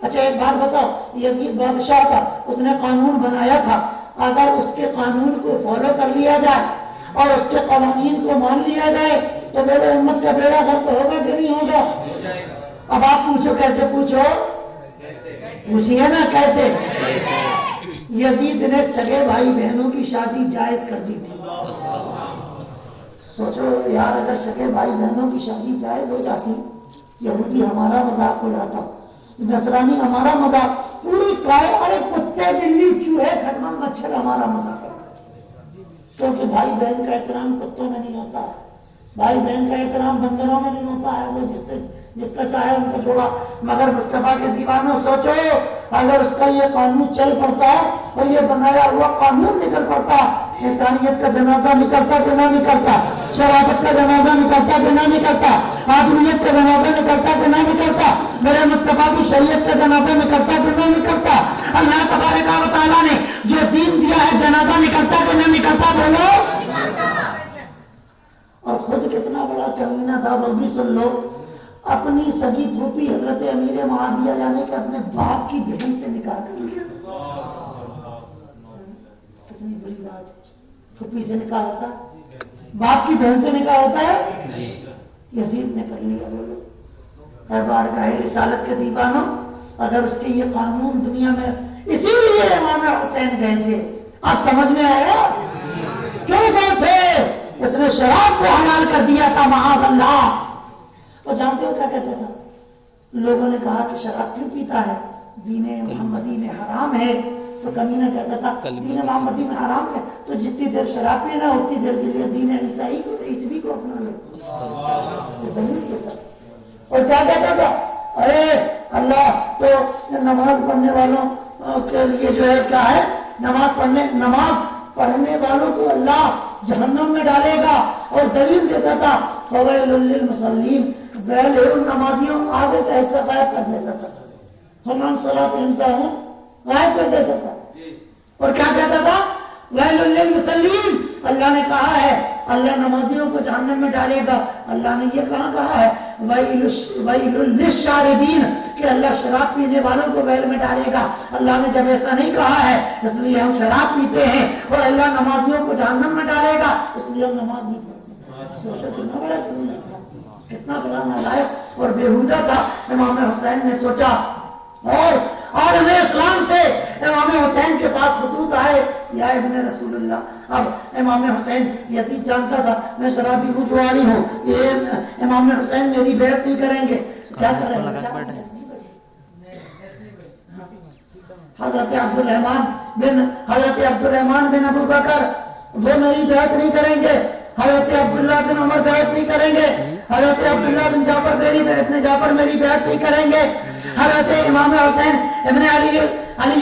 اچھا ایک بات بتاؤ، یزید بادشاہ تھا، اس نے قانون بنایا تھا، اگر اس کے قانون کو فالو کر لیا جائے اور اس کے قوانین کو مان لیا جائے تو میرے امت کا بیڑا غرق ہوگا کہ نہیں ہوگا؟ اب آپ پوچھو کیسے؟ پوچھو، پوچھئے نا کیسے؟ یزید نے سگے بھائی بہنوں کی شادی جائز کر دی تھی۔ سوچو یار، اگر سگے بھائی بہنوں کی شادی جائز ہو جاتی، یہودی ہمارا مذاق اڑاتا، نصرانی ہمارا مذاق، پوری کائے، ارے کتے بلی چوہے کھٹمل مچھر ہمارا مذاق کرتا، کیونکہ بھائی بہن کا احترام کتوں میں نہیں ہوتا ہے، بھائی بہن کا احترام بندروں میں نہیں ہوتا ہے، وہ جس کا چاہے ان کا جوڑا۔ مگر مصطفیٰ کے دیوانوں سوچو، اگر اس کا یہ قانون چل پڑتا اور یہ بنایا ہوا قانون نکل پڑتا انسانیت کا جنازہ نکلتا کہ نہ نکلتا؟ شرافت کا جنازہ نکلتا کہ نہ نکلتا؟ آدمیت کا جنازہ نکلتا کہ نہ نکلتا؟ میرے مصطفیٰ کی شریعت کا جنازہ نکلتا کہ نہ نکلتا؟ اللہ تبارک و تعالیٰ نے جو دین دیا ہے جنازہ نکلتا کہ نہ نکلتا؟ بولو۔ اور خود کتنا بڑا کمینہ تھا وہ بھی سن لو، اپنی سگی پھوپھی حضرت امیر معاویہ یعنی کہ اپنے باپ کی بہن سے نکاح کر لیا۔ کتنی بڑی بات، پھوپھی سے نکاح ہوتا ہے، باپ کی بہن سے نکاح ہوتا ہے، یزید نے کر لیا۔ بولو اے بارگاہ رسالت کے دیوانوں، اگر اس کے یہ قانون دنیا میں، اسی لیے امام حسین گئے تھے، اب سمجھ میں آیا کیوں گئے تھے؟ اس نے شراب کو حلال کر دیا تھا، معاذ اللہ۔ اور جانتے ہو کیا کہتا تھا؟ لوگوں نے کہا کہ شراب کیوں پیتا ہے؟ دین محمدی میں حرام ہے۔ تو کمینہ کہتا تھا دین محمدی میں حرام ہے تو جتنی دیر شراب پینا اتنی دیر کے لیے دین عیسوی کو اپنا لو۔ اور کیا کہتا تھا؟ ارے اللہ تو نماز پڑھنے والوں کے لیے جو ہے کیا ہے، نماز پڑھنے والوں کو اللہ جہنم میں ڈالے گا، اور دلیل دیتا تھا فویل للمصلین، ویل ہے ان نمازیوں، آگے کا حصہ غائب کر دیتا تھا، ہمان صلاۃ ہوں غائب کر دیتا تھا۔ اور کیا کہتا تھا؟ ویل للمصلین، اللہ نے کہا ہے اللہ نمازیوں کو جہنم میں ڈالے گا۔ اللہ نے یہ کہاں کہا ہے؟ ویل للشاربین، کہ اللہ شراب پینے والوں کو ویل میں ڈالے گا۔ اللہ نے جب ایسا نہیں کہا ہے اس لیے ہم شراب پیتے ہیں، اور اللہ نمازیوں کو جہنم میں ڈالے گا اس لیے ہم نماز نہیں پڑھتے۔ سوچو کتنا بڑا نالائق اور بےہودہ تھا۔ امام حسین نے سوچا، اور عالم اسلام سے امام حسین کے پاس خطوط آئے، یا ابن رسول اللہ۔ اب امام حسین یزید جانتا تھا میں شرابی ہوں، جواری ہوں، یہ امام حسین میری بیعت نہیں کریں گے۔ کیا کر رہے ہیں؟ حضرت عبد الرحمن بن ابو بکر وہ میری بیعت نہیں کریں گے، حضرت عبداللہ بن عمر بیعت نہیں کریں گے، حضرت عبداللہ بن جعفر میری بیعت نہیں کریں گے، حضرت امام حسین ابن علی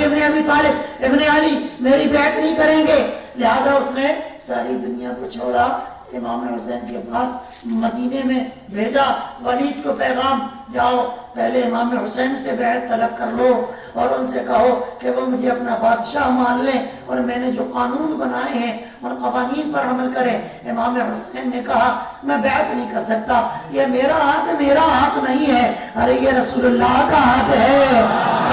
ابن ابی طالب ابن علی میری بیعت نہیں کریں گے۔ لہذا اس نے ساری دنیا کو چھوڑا، امام حسین کے پاس مدینے میں بھیجا ولید کو پیغام، جاؤ پہلے امام حسین سے بیعت طلب کر لو اور ان سے کہو کہ وہ مجھے اپنا بادشاہ مان لیں اور میں نے جو قانون بنائے ہیں ان قوانین پر عمل کریں۔ امام حسین نے کہا میں بیعت نہیں کر سکتا، یہ میرا ہاتھ نہیں ہے، ارے یہ رسول اللہ کا ہاتھ ہے،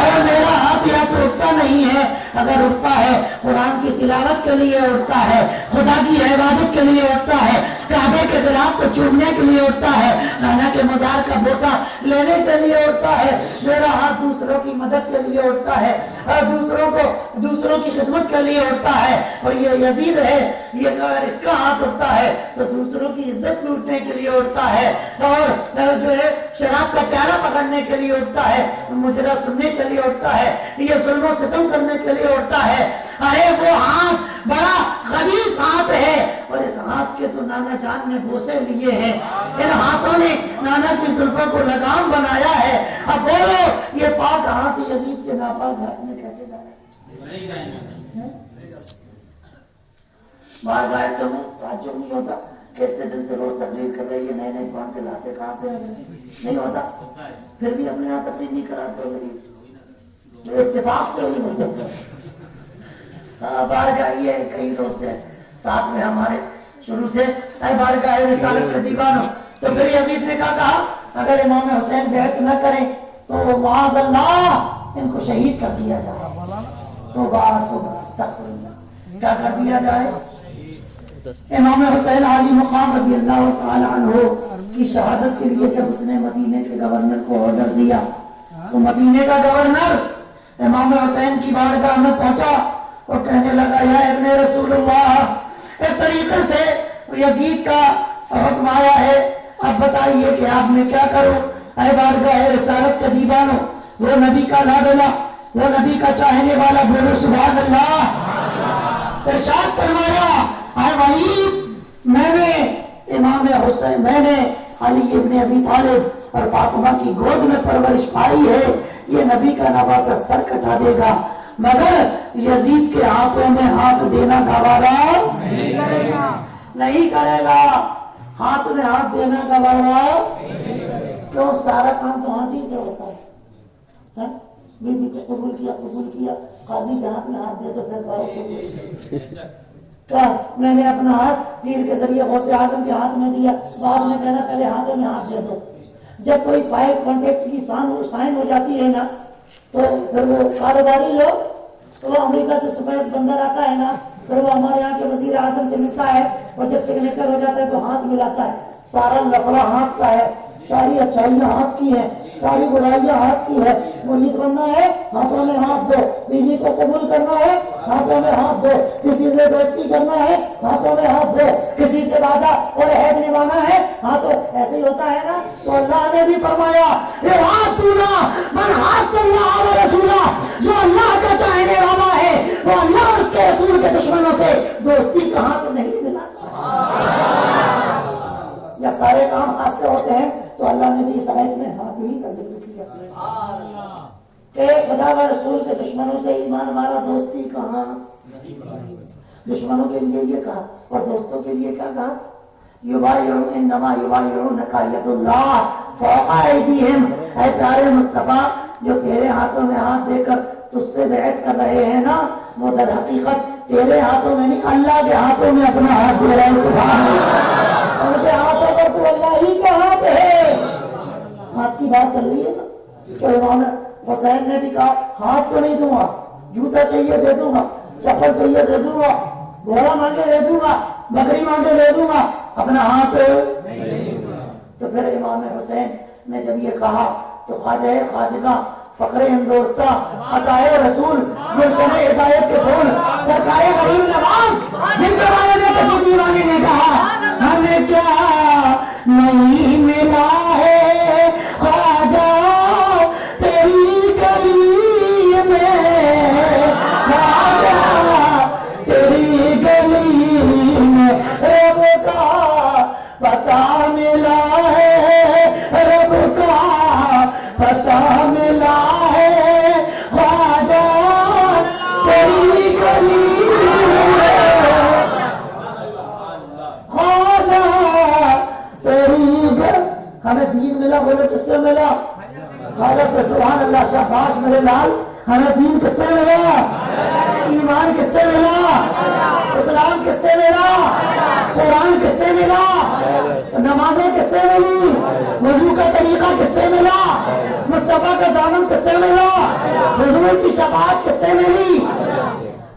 اور میرا ہاتھ یا تو اٹھتا نہیں ہے، اگر اٹھتا ہے قرآن کی تلاوت کے لیے اٹھتا ہے، خدا کی عبادت کے لیے اٹھتا ہے، کعبے کے غلاف کو چومنے کے لیے اٹھتا ہے، نانا کے مزار کا بوسہ لینے کے لیے اٹھتا ہے، میرا ہاتھ دوسروں کی مدد کے لیے اٹھتا ہے، اور دوسروں کی خدمت کے لیے اٹھتا ہے۔ اور یہ یزید ہے، یہ اس کا ہاتھ اٹھتا ہے تو دوسروں کی عزت لوٹنے کے لیے اٹھتا ہے، اور جو ہے شراب کا پیالہ پکڑنے کے لیے اٹھتا ہے، مجرا سننے کے لیے اٹھتا ہے، یہ ظلم و ستم کرنے کے لیے اٹھتا ہے۔ ارے وہ ہاتھ بڑا خبیث ہاتھ ہے، اور اس ہاتھ کے تو نانا جان نے بوسے لیے ہیں، ان ہاتھوں نے نانا کی زلفوں کو لگام بنایا ہے۔ اب بولو یہ پاک ہاتھ یزید کے ناپاک ہاتھ میں کیسے جائے؟ بار بار تم تعجب نہیں ہوتا کہ اتنے دن سے روز تقریر کر رہی ہے، نئے نئے قرآن کے لاتے کہاں سے نہیں ہوتا؟ پھر بھی اپنے یہاں تقریر نہیں کراتے ہو، اتفاق سے نہیں ہوتا۔ بارگاہ یہ کئی روز سے ساتھ میں ہمارے شروع سے بارگاہ رسالت کے دیوانوں۔ تو پھر یزید نے کہا اگر امام حسین بیعت نہ کریں تو معاذ اللہ ان کو شہید کر دیا جائے۔ تو استغفر اللہ، کیا کر دیا جائے؟ امام حسین علی مقام رضی اللہ تعالی عنہ کی شہادت کے لیے جب اس نے مدینے کے گورنر کو آرڈر دیا تو مدینے کا گورنر امام حسین کی بارگاہ میں پہنچا اور کہنے لگا یا ابن رسول اللہ، اس طریقے سے یزید کا حکم آیا ہے، اب بتائیے کہ آپ میں کیا کروں؟ اے بارگاہ رسالت کے دیوانوں، وہ نبی کا لاڈلا، وہ نبی کا چاہنے والا، بولو سبحان اللہ۔ ارشاد فرمایا اے ولید، میں نے امام حسین، میں نے علی ابن ابی طالب اور فاطمہ کی گود میں پرورش پائی ہے، یہ نبی کا نواسہ سر کٹا دے گا، مگر یزید کے ہاتھوں میں ہاتھ دینا گوارا نہیں کرے گا، ہاتھ میں ہاتھ دینا گوارا کیوں؟ سارا کام تو ہاتھ ہی سے ہوتا ہے۔ بیوی کو قبول کیا، قاضی کے ہاتھ میں ہاتھ دے تو پھر قبول کیا؟ میں نے اپنا ہاتھ پیر کے ذریعے غوث اعظم کے ہاتھ میں دیا، بعد میں کہنا پہلے ہاتھوں میں ہاتھ دے دو۔ جب کوئی فائل کانٹیکٹ کی سائن ہو جاتی ہے نا، تو پھر وہ کاروباری لوگ، تو وہ امریکہ سے سفید بندر آتا ہے نا، پھر وہ ہمارے یہاں کے وزیر اعظم سے ملتا ہے، اور جب سگنیچر ہو جاتا ہے تو ہاتھ ملاتا ہے۔ سارا لفڑا ہاتھ کا ہے، ساری اچھائیاں ہاتھ کی ہیں، ساری برائیاں ہاتھ کی ہے۔ مرید بننا ہے ہاتھوں میں ہاتھ دو، بیوی کو قبول کرنا ہے ہاتھوں میں ہاتھ دو، کسی سے دوستی کرنا ہے ہاتھوں میں ہاتھ دو، کسی سے وعدہ اور عہد نبھانا ہے ہاتھوں، ایسے ہی ہوتا ہے نا۔ تو اللہ نے بھی فرمایا رسولہ، جو اللہ کا چاہنے والا ہے وہ اللہ اور اس کے رسول کے دشمنوں سے دوستی کا ہاتھ نہیں ملاتا۔ جب سارے کام ہاتھ سے ہوتے ہیں تو اللہ نے بھی اس آیت میں ہاتھ ہی کا ذکر کیا کہ خدا و رسول کے دشمنوں سے ایمان والا دوستی کہاں؟ دشمنوں کے لیے یہ کہا، اور دوستوں کے لیے کیا کہا؟ انما یبایعونک ید اللہ فوق ایدیہم۔ اے پیارے مصطفیٰ، جو تیرے ہاتھوں میں ہاتھ دے کر تجھ سے بیعت کر رہے ہیں نا، وہ در حقیقت تیرے ہاتھوں میں نہیں، اللہ کے ہاتھوں میں اپنا ہاتھ دے رہے ہیں۔ سبحان اللہ، ان کے ہاتھوں پر تو اللہ ہی کا ہاتھ ہے۔ ہاتھ کی بات چل رہی ہے نا، تو امام حسین نے بھی کہا ہاتھ تو نہیں دوں گا، جوتا چاہیے دے دوں گا، چپل چاہیے دے دوں گا، گھوڑا مانگے دے دوں گا، بکری مانگے دے دوں گا، اپنا ہاتھ تو پھر امام حسین نے جب یہ کہا تو خواجہ خواجگاں فخر ہندوستہ عطائے رسول گلشن ہدایت سے پھول سرکار غریب نواز، جن کے بارے میں کسی دیوانے نے کہا ہمیں کیا نہیں ملا ہے خواجہ تیری گلی میں، خواجہ تیری گلی میں رب کا پتہ ملا ہے، رب کا پتہ ملا ہے، خواجہ تیری گلی میں، خواجہ تیری گلی۔ ہمیں دین ملا، بولے کس سے ملا؟ خواجہ سے۔ سبحان اللہ، شاباش میرے لال۔ ہمیں دین کس سے ملا؟ ایمان کس سے ملا؟ اسلام کس سے ملا؟ قرآن کس سے ملا؟ نمازیں کس سے ملی؟ وضو کا طریقہ کس سے ملا؟ مصطفیٰ کا دامن کس سے ملا؟ حضور کی شفاعت کس سے ملی؟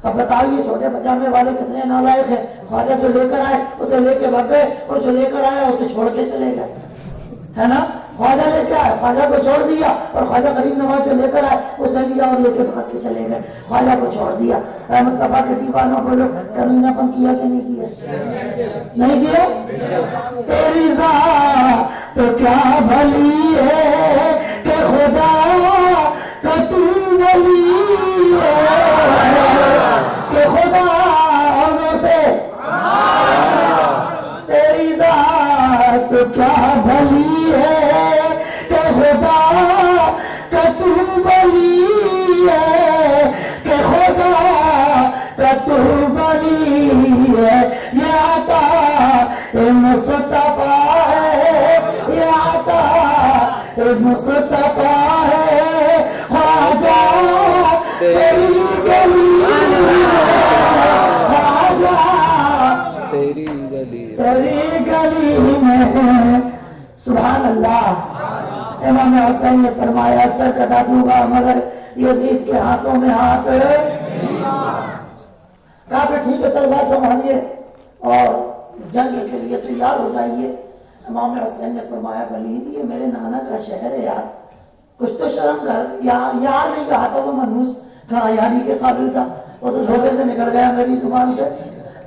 اب بتائیے چھوٹے پجامے والے کتنے نالائق ہیں۔ خواجہ جو لے کر آئے اسے لے کے بھگ گئے، اور جو لے کر آیا اسے چھوڑ کے چلے گئے، ہے نا۔ خواجہ لے کے آئے، خواجہ کو چھوڑ دیا، اور خواجہ غریب نواز جو لے کر آئے اسے لیا اور لے کے بھاگ کے چلے گئے، خواجہ کو چھوڑ دیا۔ اے مصطفیٰ کے دیوانوں بولو، کمینہ پن کیا کہ نہیں کیا؟ نہیں کیا؟ تیری ذات تو کیا بھلی ہے کہ خدا کا تو ولی ہے، کہ خدا سے تیری ذات تو کیا بھلی ہے کہ خدا کا تو ولی ہے، کہ خدا کا تو ولی ہے۔ یہ عطا مصطفیٰ ہے، یہ عطا مصطفیٰ ہے، خواجہ تیری گلی خواجہ تیری گلی تیری گلی میں۔ سبحان اللہ۔ امام حسین نے فرمایا سر کٹا دوں گا مگر یزید کے ہاتھوں میں ہاتھ۔ کہا کہ ٹھیک ہے، تلوار سنبھالیے اور جنگ کے لیے تیار ہو جائیے۔ امام حسین نے فرمایا ولید یہ میرے نانا کا شہر ہے یار، کچھ تو شرم کر۔ یار نہیں کہا تھا وہ منحوس، کہاں یاری کے قابل تھا، وہ تو دھوکے سے نکل گیا میری زبان سے۔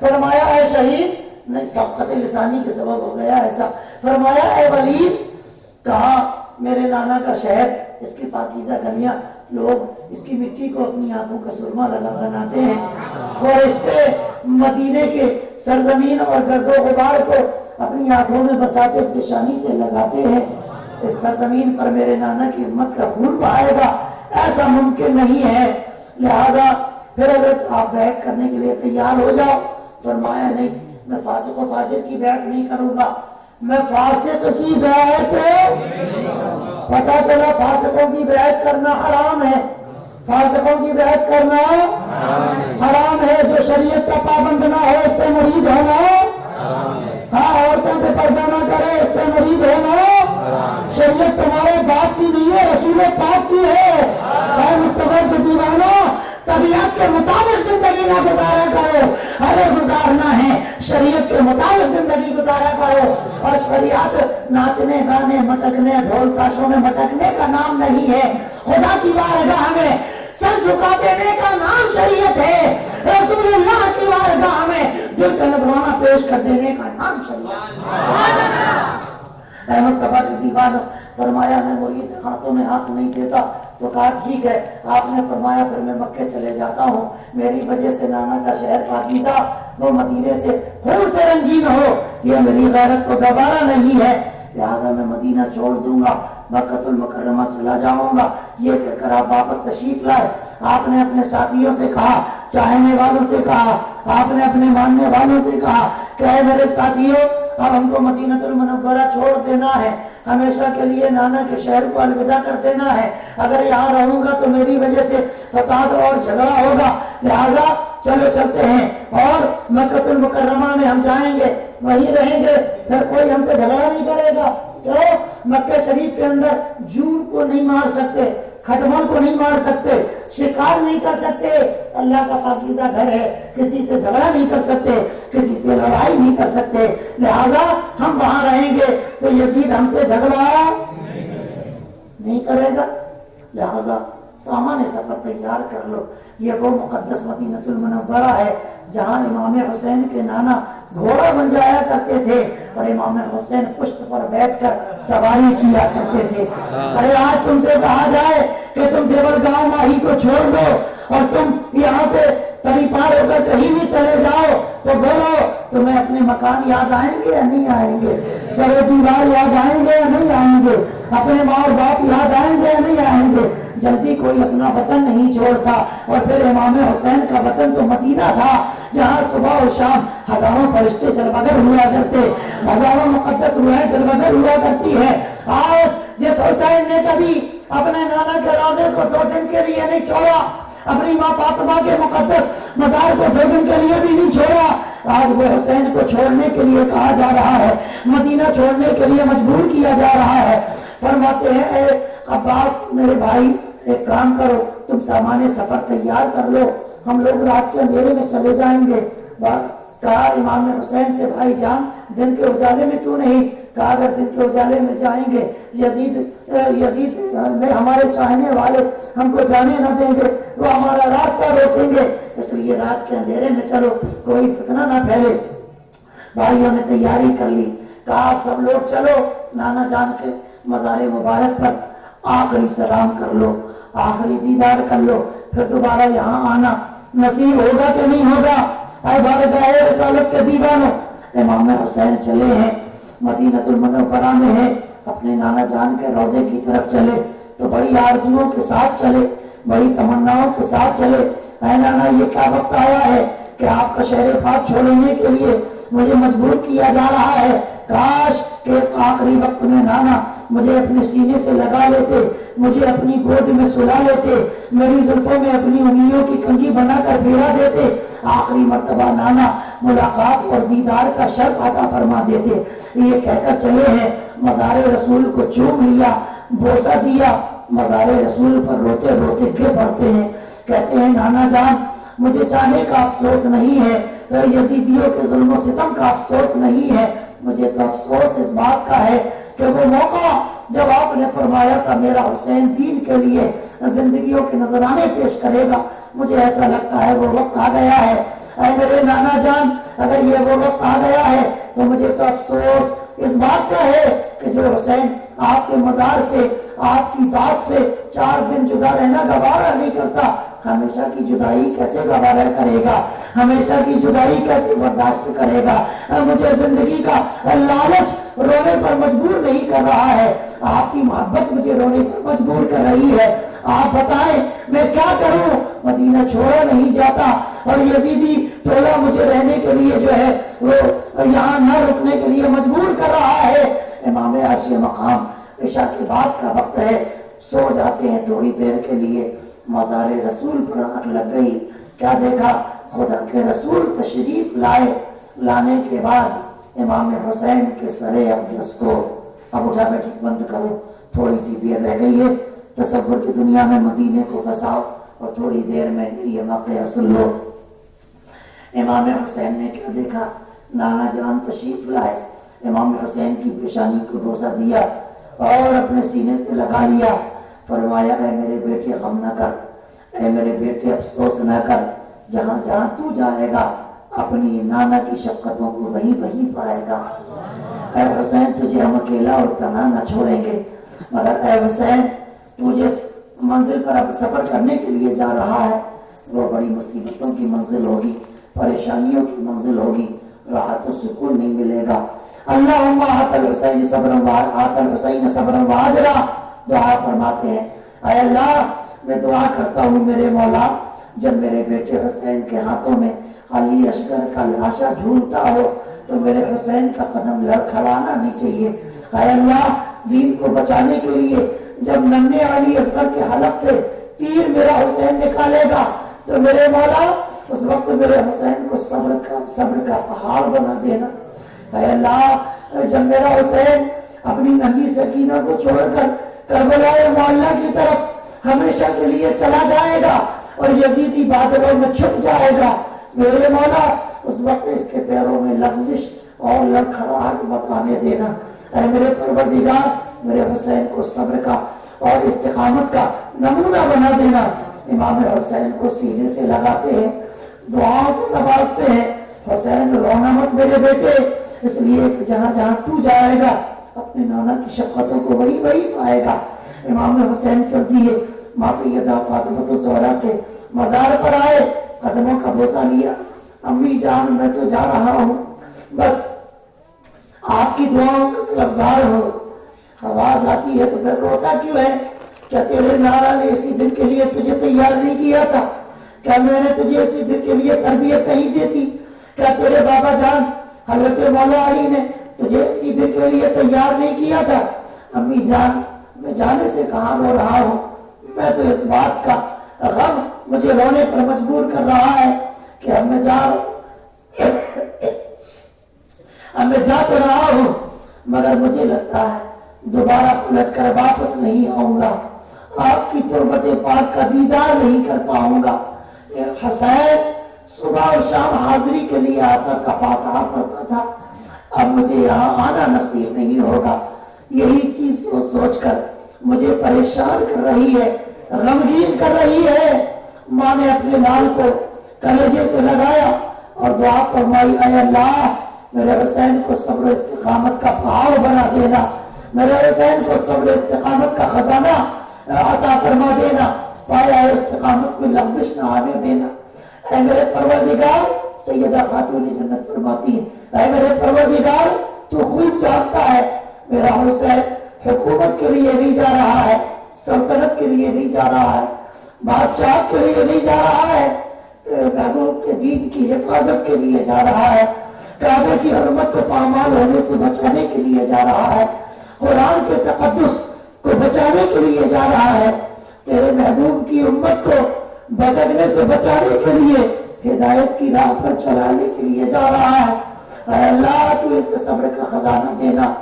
فرمایا اے شہید، نہیں سبقت لسانی کے سبب ہو گیا ایسا۔ فرمایا اے ولید، کہا میرے نانا کا شہر، اس کی پاکیزہ گلیاں، لوگ اس کی مٹی کو اپنی آنکھوں کا سرما لگا بناتے ہیں، فرشتے مدینے کے سرزمین اور گرد و غبار کو اپنی آنکھوں میں بساتے پیشانی سے لگاتے ہیں۔ اس سرزمین پر میرے نانا کی امت کا خون بہائے گا ایسا ممکن نہیں ہے، لہذا پھر حضرت آپ بیعت کرنے کے لیے تیار ہو جاؤ. فرمایا نہیں، میں فاسق و فاجر کی بیعت نہیں کروں گا، میں فاسق کی بیعت. پتہ چلا فاسقوں کی بیعت کرنا حرام ہے، فاسقوں کی بیعت کرنا حرام ہے. جو شریعت کا پابند نہ ہو اس سے مرید ہونا، ہاں عورتوں سے پردہ نہ کرے اس سے مرید ہونا. شریعت تمہارے باپ کی نہیں ہے، رسول پاک کی ہے. اے مصطفیٰ کے دیوانو، طبیعت کے مطابق زندگی نہ گزارا کرو، ارے گزارنا ہے شریعت کے مطابق زندگی گزارا کرو. اور شریعت ناچنے گانے مٹکنے ڈھول تاشوں میں مٹکنے کا نام نہیں ہے. خدا کی بارگاہ میں سر جھکا دینے کا نام شریعت ہے. رسول اللہ کی بارگاہ میں دل کا نذرانہ پیش کر دینے کا نام شریعت ہے. اے مصطفیٰ کے دیوانو، فرمایا میں مرید ہاتھوں میں ہاتھ نہیں دیتا. تو کہا ٹھیک ہے. آپ نے فرمایا پھر میں مکے چلے جاتا ہوں، میری وجہ سے نانا کا شہر پاکیزہ وہ مدینے سے خون سے رنگین ہو، یہ میری غیرت کو گوارا نہیں ہے، لہذا میں مدینہ چھوڑ دوں گا، مکہ المکرمہ چلا جاؤں گا. یہ کہہ کر آپ واپس تشریف لائے. آپ نے اپنے ساتھیوں سے کہا، چاہنے والوں سے کہا، آپ نے اپنے ماننے والوں سے کہا کہ اے میرے ساتھیوں، اب ہم کو مدینہ المنورہ چھوڑ دینا ہے، ہمیشہ کے لیے نانا کے شہر کو الوداع کر دینا ہے. اگر یہاں رہوں گا تو میری وجہ سے فساد اور جھگڑا ہوگا، لہذا چلو چلتے ہیں اور مکہ المکرمہ میں ہم جائیں گے، وہیں رہیں گے، پھر کوئی ہم سے جھگڑا نہیں کرے گا. کیوں؟ مکہ شریف کے اندر جون کو نہیں مار سکتے، کھٹمل کو نہیں مار سکتے، شکار نہیں کر سکتے، اللہ کا پاکیزہ گھر ہے، کسی سے جھگڑا نہیں کر سکتے، کسی سے لڑائی نہیں کر سکتے، لہذا ہم وہاں رہیں گے تو یزید ہم سے جھگڑا نہیں کرے گا. لہذا سامان سفر تیار کر لو. یہ وہ مقدس مدینہ المنورہ ہے جہاں امام حسین کے نانا گھوڑا بن جایا کرتے تھے اور امام حسین پشت پر بیٹھ کر سواری کیا کرتے تھے. ارے آج تم سے کہا جائے کہ تم دیور گاؤں ماہی کو چھوڑ دو اور تم یہاں سے تری پار ہو کر کہیں بھی چلے جاؤ تو بولو تمہیں اپنے مکان یاد آئیں گے یا نہیں آئیں گے؟ تیرے دیوار یاد آئیں گے یا نہیں آئیں گے؟ اپنے ماں اور باپ یاد آئیں گے یا نہیں آئیں گے؟ جلدی کوئی اپنا وطن نہیں چھوڑتا. اور پھر امام حسین کا وطن تو مدینہ تھا جہاں صبح و شام ہزاروں فرشتے جلوگر ہوا کرتے، ہزاروں مقدس روحیں جلوگر ہوا کرتی ہے. آج جس حسین نے کبھی اپنے نانا کے روضے کو 2 دن کے لیے نہیں چھوڑا، اپنی ماں فاطمہ کے مقدس مزار کو 2 دن کے لیے بھی نہیں چھوڑا، آج وہ حسین کو چھوڑنے کے لیے کہا جا رہا ہے، مدینہ چھوڑنے کے لیے مجبور کیا جا رہا ہے. فرماتے ہیں اے عباس میرے بھائی، ایک کام کرو، تم سامان سفر تیار کر لو، ہم لوگ رات کے اندھیرے میں چلے جائیں گے. کہا امام حسین سے بھائی جان دن کے اجالے میں کیوں نہیں؟ کہا اگر دن کے اجالے میں جائیں گے یزید میں ہمارے چاہنے والے ہم کو جانے نہ دیں گے، وہ ہمارا راستہ روکیں گے، اس لیے رات کے اندھیرے میں چلو، کوئی فتنہ نہ پھیلے. بھائیوں نے تیاری کر لی. کہا آپ سب لوگ چلو نانا جان کے مزار مبارک پر آخری سلام کر لو، آخری دیدار کر لو، پھر دوبارہ یہاں آنا نصیب ہوگا کہ نہیں ہوگا؟ اے بارگاہ رسالت کے دیوانوں، امام حسین چلے ہیں مدینہ المنورہ میں ہے، اپنے نانا جان کے روضے کی طرف چلے تو بڑی آرزوؤں کے ساتھ چلے، بڑی تمناؤں کے ساتھ چلے. اے نانا یہ کیا وقت آیا ہے کہ آپ کا شہر پاک چھوڑنے کے لیے مجھے مجبور کیا جا رہا ہے؟ کاش کہ اس آخری وقت میں نانا مجھے اپنے سینے سے لگا لیتے، مجھے اپنی گود میں سلا لیتے، میری زلفوں میں اپنی انگلیوں کی کنگھی بنا کر پھیرا دیتے، آخری مرتبہ نانا ملاقات اور دیدار کا شرف عطا فرما دیتے. یہ کہہ کر چلے ہیں، مزار رسول کو چوم لیا، بوسہ دیا، مزار رسول پر روتے روتے گر پڑتے ہیں. کہتے ہیں نانا جان مجھے جانے کا افسوس نہیں ہے، یزیدیوں کے ظلم و ستم کا افسوس نہیں ہے، مجھے تو افسوس اس بات کا ہے کہ وہ موقع جب آپ نے فرمایا تھا میرا حسین دین کے لیے زندگیوں کے نذرانے پیش کرے گا، مجھے ایسا لگتا ہے وہ وقت آ گیا ہے. اے میرے نانا جان اگر یہ وہ وقت آ گیا ہے تو مجھے تو افسوس اس بات کا ہے کہ جو حسین آپ کے مزار سے آپ کی ذات سے 4 دن جدا رہنا گوارا نہیں کرتا، ہمیشہ کی جدائی کیسے گوارا کرے گا، ہمیشہ کی جدائی کیسے برداشت کرے گا؟ مجھے زندگی کا لالچ رونے پر مجبور نہیں کر رہا ہے، آپ کی محبت مجھے رونے پر مجبور کر رہی ہے. آپ بتائیں میں کیا کروں؟ مدینہ چھوڑا نہیں جاتا اور یزیدی ٹولہ مجھے رہنے کے لیے جو ہے وہ یہاں نہ رکنے کے لیے مجبور کر رہا ہے۔ امام عرشی مقام عشاء کے بعد کا وقت ہے، سو جاتے ہیں تھوڑی دیر کے لیے۔ مزار رسول پر آنکھ لگ گئی، کیا دیکھا؟ خدا کے رسول تشریف لائے۔ لانے کے بعد امام حسین کے سر اقدس کو اب اٹھا کے ٹھیک بند کرو، تھوڑی سی دیر رہ گئی ہے، تصور کی دنیا میں مدینے کو بساؤ اور تھوڑی دیر میں یہ واقعہ سن لو۔ امام حسین نے کیا دیکھا؟ نانا جان تشریف لائے، امام حسین کی پیشانی کو بوسہ دیا اور اپنے سینے سے لگا لیا، فرمایا اے میرے بیٹے غم نہ کر، اے میرے بیٹے افسوس نہ کر، جہاں جہاں تو جائے گا اپنی نانا کی شفقتوں کو وہی وہی پائے گا۔ اے حسین تجھے ہم اکیلا اور تنہا نہ چھوڑیں گے، مگر اے حسین تو جس منزل پر اب سفر کرنے کے لیے جا رہا ہے وہ بڑی مصیبتوں کی منزل ہوگی، پریشانیوں کی منزل ہوگی، راحت و سکون نہیں ملے گا۔ اللہم آت الحسین صبرا وعجلا دعا فرماتے ہیں، اے اللہ میں دعا کرتا ہوں میرے مولا جب میرے بیٹے حسین کے ہاتھوں میں علی اصغر کا لاشا جھولتا ہو تو میرے حسین کا قدم لڑکھڑانا نہیں چاہیے۔ اے اللہ دین کو بچانے کے لیے جب ننھے علی اصغر کے حلق سے تیر میرا حسین نکالے گا تو میرے مولا اس وقت میرے حسین کو صبر کا پہاڑ بنا دینا۔ اے اللہ جب میرا حسین اپنی ننھی سکینہ کو چھوڑ کر کربلا معلیٰ کی طرف ہمیشہ کے لیے چلا جائے گا اور یزیدی بادلوں میں چھپ جائے گا، میرے مولا اس وقت اس کے پیروں میں لغزش اور لڑکھڑاہٹ مت آنے دینا۔ اے میرے پروردگار میرے حسین کو صبر کا اور استقامت کا نمونہ بنا دینا۔ امام حسین کو سینے سے لگاتے ہیں، دعا سے نوازتے ہیں، حسین رونا مت میرے بیٹے، اس لیے کہ جہاں جہاں تو جائے گا اپنے نانا کی شفقتوں کو وہی وہی پائے گا۔ امام حسین چلتی ہے، ماں سیدہ فاطمہ الزہرا کے مزار پر آئے، قدموں کا بوسہ لیا، امی جان میں تو جا رہا ہوں، بس آپ کی دعاؤں کا طلبگار ہو۔ آواز آتی ہے تو پھر روتا کیوں ہے؟ کیا تیرے نانا نے اسی دن کے لیے تجھے تیار نہیں کیا تھا؟ کیا میں نے تجھے اسی دن کے لیے تربیت نہیں دی تھی؟ کیا تیرے بابا جان حضرت مولا علی نے تجھے اسی دن کے لیے تیار نہیں کیا تھا؟ امی جان میں جانے سے کہاں رو رہا ہوں، میں تو اس بات کا غم مجھے رونے پر مجبور کر رہا ہے کہ اب میں جا تو رہا ہوں مگر مجھے لگتا ہے دوبارہ پلٹ کر واپس نہیں آؤں گا، آپ کی تربت پاک کا دیدار نہیں کر پاؤں گا۔ حسین صبح اور شام حاضری کے لیے آتا تھا، فاتحہ پڑھتا تھا، اب مجھے یہاں آنا نصیب نہیں ہوگا۔ یہی چیز سوچ کر مجھے پریشان کر رہی ہے، غمگین کر رہی ہے۔ ماں نے اپنے لال کو کلیجے سے لگایا اور دعا فرمائی، اے اللہ میرے حسین کو صبر و استقامت کا پہاڑ بنا دینا، میرے حسین کو صبر و استقامت کا خزانہ عطا فرما دینا، پایا استقامت میں لغزش نہ آنے دینا۔ اے میرے پروردگار، سیدہ خاتون جنت فرماتی ہے، اے میرے پروردگار تو خوب جانتا ہے میرا حسین حکومت کے لیے نہیں جا رہا ہے، سلطنت کے لیے نہیں جا رہا ہے، بادشاہ کے لیے نہیں جا رہا ہے، محبوب کے دین کی حفاظت کے لیے جا رہا ہے، کعبے کی حرمت کو پامال ہونے سے بچانے کے لیے جا رہا ہے، قرآن کے تقدس کو بچانے کے لیے جا رہا ہے، تیرے محبوب کی امت کو بھٹکنے سے بچانے کے لیے ہدایت کی راہ پر چلانے کے لیے جا رہا ہے۔ اے اللہ تو اس کے صبر کا خزانہ دینا۔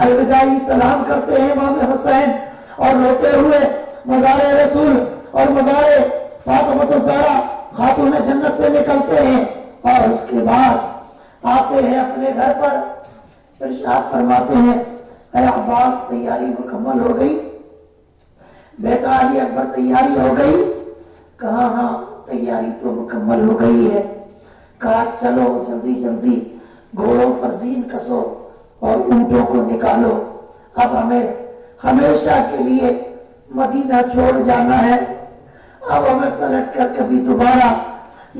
الوداعی سلام کرتے ہیں امام حسین اور روتے ہوئے مزار رسول اور مزار فاطمہ الزہرا خاتون جنت سے نکلتے ہیں اور اس کے بعد آتے ہیں اپنے گھر پر، ارشاد فرماتے ہیں، اے عباس تیاری مکمل ہو گئی؟ بیٹا علی اکبر تیاری ہو گئی؟ کہا ہاں تیاری تو مکمل ہو گئی ہے۔ کہا چلو جلدی جلدی گھوڑوں پر زین کسو اور اونٹوں کو نکالو، اب ہمیں ہمیشہ کے لیے مدینہ چھوڑ جانا ہے، اب ہمیں پلٹ کر کبھی دوبارہ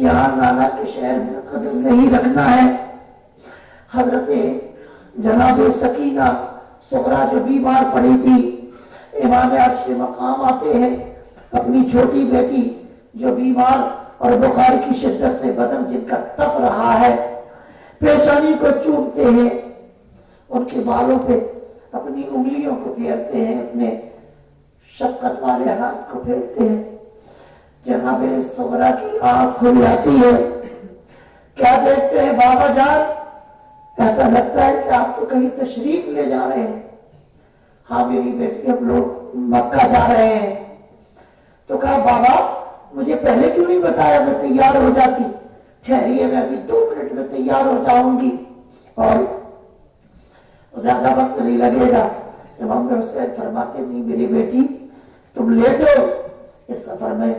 یہاں نانا کے شہر میں قدم نہیں رکھنا ہے۔ حضرت جناب سکینہ صغرا جو بیمار پڑی تھی، امام عرش مقام آتے ہیں، اپنی چھوٹی بیٹی جو بیمار اور بخار کی شدت سے بدن جن کا تپ رہا ہے، پیشانی کو چومتے ہیں، ان کے بالوں پہ اپنی انگلیوں کو پھیرتے ہیں، اپنے شفقت والے ہاتھ کو پھیرتے ہیں۔ جناب صغرا کی آنکھ کھل جاتی ہے، کیا دیکھتے ہیں بابا جان؟ ایسا لگتا ہے کہ آپ تو کہیں تشریف لے جا رہے ہیں۔ ہاں میری بیٹی، ہم لوگ مکہ جا رہے ہیں۔ تو کہا بابا مجھے پہلے کیوں نہیں بتایا، میں تیار ہو جاتی۔ ٹھہریے، میں ابھی 2 منٹ میں تیار ہو جاؤں گی اور زیادہ وقت نہیں لگے گا۔ امام حسین فرماتے نہیں میری بیٹی، تم لیٹو، اس سفر میں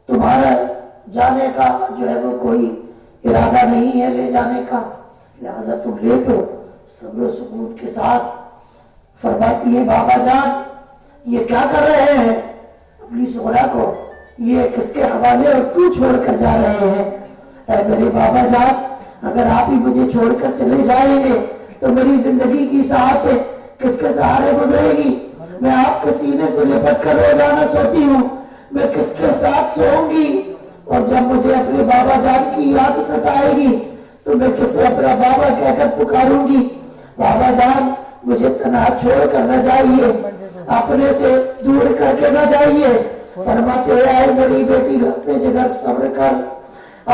تمہارا جانے کا جو ہے وہ کوئی ارادہ نہیں ہے لے جانے کا، لہذا تم لیٹو صبر و سکون کے ساتھ۔ فرماتی ہے بابا جان یہ کیا کر رہے ہیں؟ اپنی صغرا کو یہ کس کے حوالے اور کیوں چھوڑ کر جا رہے ہیں؟ اے میرے بابا جان، اگر آپ ہی مجھے چھوڑ کر چلے جائیں گے تو میری زندگی کی ساعتیں کس کے سہارے گزرے گی؟ میں آپ کے سینے سے لپٹ کر روزانہ سوتی ہوں، میں کس کے ساتھ سوؤں گی؟ اور جب مجھے اپنے بابا جان کی یاد ستائے گی تو میں کسے اپنا بابا کہہ کر پکاروں گی؟ بابا جان مجھے تنہا چھوڑ کر نہ جائیے، اپنے سے دور کر کے نہ جائیے۔ فرماتے ہیں میری بیٹی رکھتے جگر صبر کر،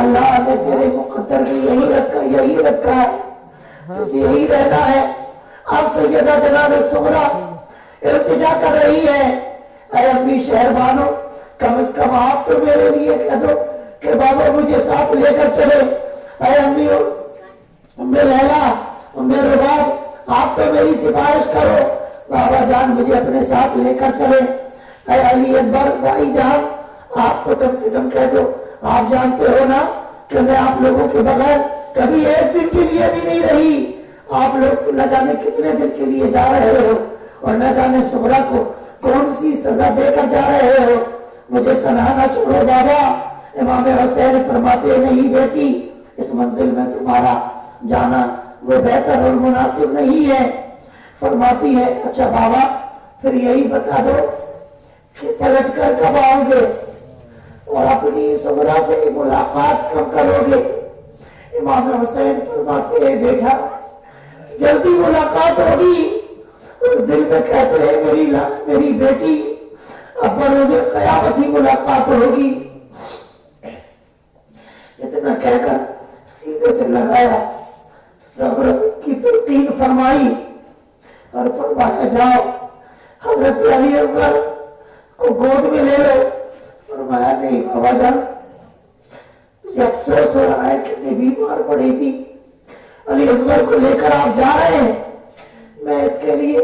اللہ نے تیرے مقدر میں یہی رکھا ہے، یہی رہنا ہے۔ اب سیدہ جناب صغرا التجا کر رہی ہے، اے امی شہربانو کم از کم آپ تو میرے لیے کہہ دو کہ بابا مجھے ساتھ لے کر چلے۔ اے امی لیلا میرے باپ آپ تو میری سفارش کرو، بابا جان مجھے اپنے ساتھ لے کر چلے۔ اے علی اکبر بھائی جان آپ تو کم سے کم کہہ دو، آپ جانتے ہو نا کہ میں آپ لوگوں کے بغیر کبھی ایک دن کے لیے بھی نہیں رہی۔ آپ لوگ نہ جانے کتنے دن کے لیے جا رہے ہو اور نہ جانے صغرا کو کون سی سزا دے کر جا رہے ہو، مجھے تنہا نہ چھوڑو بابا۔ امام حسین فرماتے نہیں بیٹی، اس منزل میں تمہارا جانا وہ بہتر اور مناسب نہیں ہے۔ فرماتی ہے اچھا بابا پھر یہی بتا دو کہ پلٹ کر کب آؤ گے اور اپنی صغرا سے ملاقات کب کرو گے؟ امام حسین فرماتے ہیں بیٹا جلدی ملاقات ہوگی، اور دل میں کہتے ہیں میری بیٹی اب بروز قیامت ہی ملاقات ہوگی۔ اتنا کہہ کر سینے سے لگایا، صبر کی تلقین فرمائی اور فرمایا جاؤ حضرت علی اصغر کو گود میں لے لو۔ فرمایا نہیں بابا جان مجھے افسوس ہو رہا ہے کہ میں بیمار پڑی تھی، علی اصغر کو لے کر آپ جا رہے ہیں، میں اس کے لیے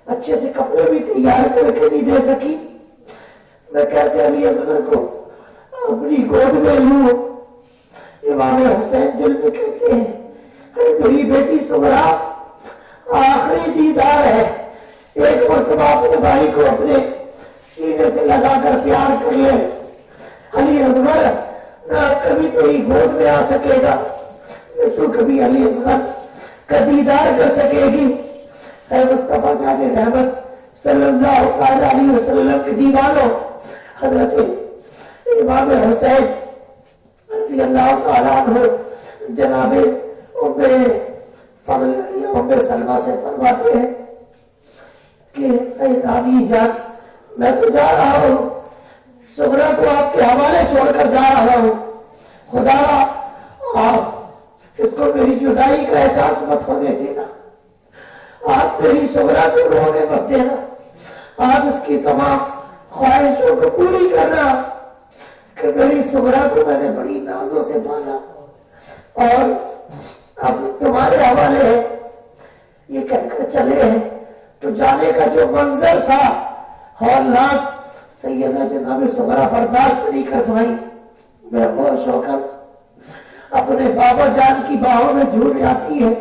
اچھے سے کپڑے بھی تیار کر کے نہیں دے سکی، میں کیسے علی اصغر کو اپنی گود میں لوں؟ امام حسین دل میں کہتے ہیں میری بیٹی صغرا آخری دیدار ہے، ایک مرتبہ اپنے بھائی کو اپنے سینے سے لگا کر پیار کر لے، علی اصغر نہ کبھی تیری گود میں آ سکے گا نہ تو کبھی علی اصغر کا دیدار کر سکے گی۔ اے مصطفیٰ جان رحمت صلی اللہ علیہ وسلم کے دیوانوں، حضرت امام حسین رضی اللہ تعالیٰ عنہ جناب ام سلمہ سے فرماتے ہیں کہ اے نانی جان میں تو جا رہا ہوں، صغرا کو آپ کے حوالے چھوڑ کر جا رہا ہوں، خدا آپ اس کو میری جدائی کا احساس مت ہونے دینا، آپ میری صغرا کو رونے مت دینا، آپ اس کی تمام خواہشوں کو پوری کرنا کہ میری صغرا کو میں نے بڑی نازوں سے پالا اور اب تمہارے حوالے ہے۔ یہ کہہ کر چلے ہیں تو جانے کا جو منظر تھا ہولناک، سیدہ جناب صغرا برداشت نہیں کر پائی، بے ہوش ہو کر اپنے بابا جان کی باہوں میں جھول جاتی ہے۔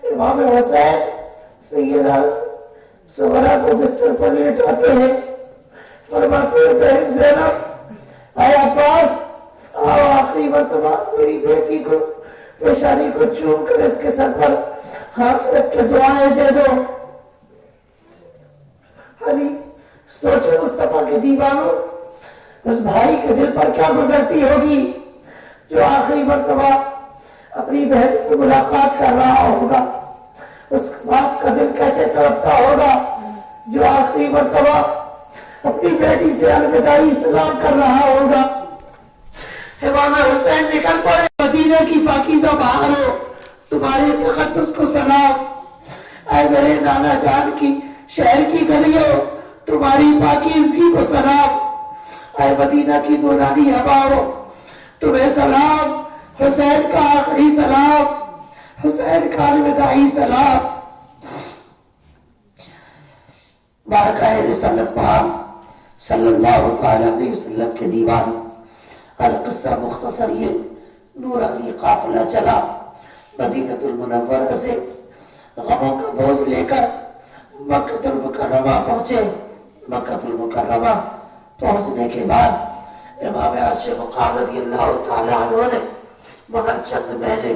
امام حسین سیدہ صغرا کو بستر پر لیٹاتے ہیں، فرماتے ہیں بہن زینب اے عباس آؤ آخری مرتبہ میری بیٹی کو پیشانی کو چوم کر اس کے سر پر ہاتھ رکھ کے دعائیں دے دو۔ علی سوچو مصطفیٰ کے دیوانوں، اس بھائی کے دل پر کیا گزرتی ہوگی جو آخری مرتبہ اپنی بہن سے ملاقات کر رہا ہوگا، اس باپ کا دل کیسے تڑپتا ہوگا جو آخری مرتبہ اپنی بیٹی سے الوداعی سلام کر رہا ہوگا۔ امام حسین نکل پڑے، مدینہ کی پاکیزہ بہار ہو، تمہارے تقدس کو سلام، اے میرے نانا جان کی شہر کی گلیوں تمہاری پاکیزگی کو سلام، اے مدینہ کی نورانی ہوا ہو تمہیں سلام، حسین کا آخری سلام، حسین کا الوداعی سلام۔ بارگاہ رسالت پاک صلی اللہ تعالی علیہ وسلم کے دیوان القصہ مختصر یہ نورانی قافلہ چلا مدینہ المنورہ سے غموں کا بوجھ لے کر مکہ المکرمہ پہنچے۔ مکہ المکرمہ پہنچنے کے بعد امام عرش مقام رضی اللہ تعالی عنہ نے مگر چند مہینے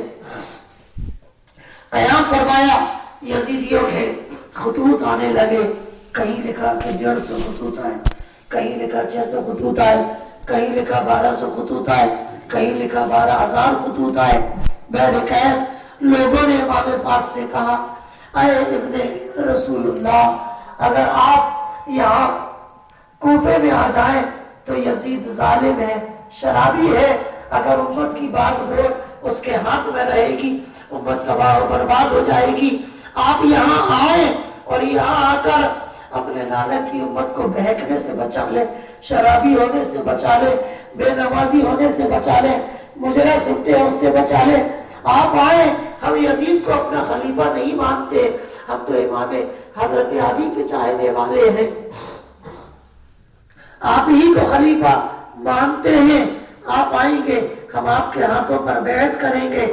قیام فرمایا۔ یزیدیوں کے خطوط آنے لگے، کہیں لکھا کہ 150 خطوط آئے، کہیں لکھا 600 خطوط آئے، کہیں لکھا 1200 خطوط آئے، کہیں لکھا 12,000 خطوط آئے۔ بہرکیف لوگوں نے امام پاک سے کہا، اے ابن رسول اللہ، اگر آپ یہاں کوفے میں آ جائیں تو یزید ظالم ہے، شرابی ہے، اگر امت کی بات ہو اس کے ہاتھ میں رہے گی، امت تباہ و برباد ہو جائے گی۔ آپ یہاں آئیں اور یہاں آ کر اپنے نانا کی امت کو بہکنے سے بچا لے، شرابی ہونے سے بچا لے، بے نمازی ہونے سے بچا لے، مجرم سنتے ہیں اس سے بچا لے۔ آپ آئیں، ہم یزید کو اپنا خلیفہ نہیں مانتے، ہم تو امام حضرت علی کے چاہنے والے ہیں، آپ ہی کو خلیفہ مانتے ہیں۔ آپ آئیں گے، ہم آپ کے ہاتھوں پر بیعت کریں گے،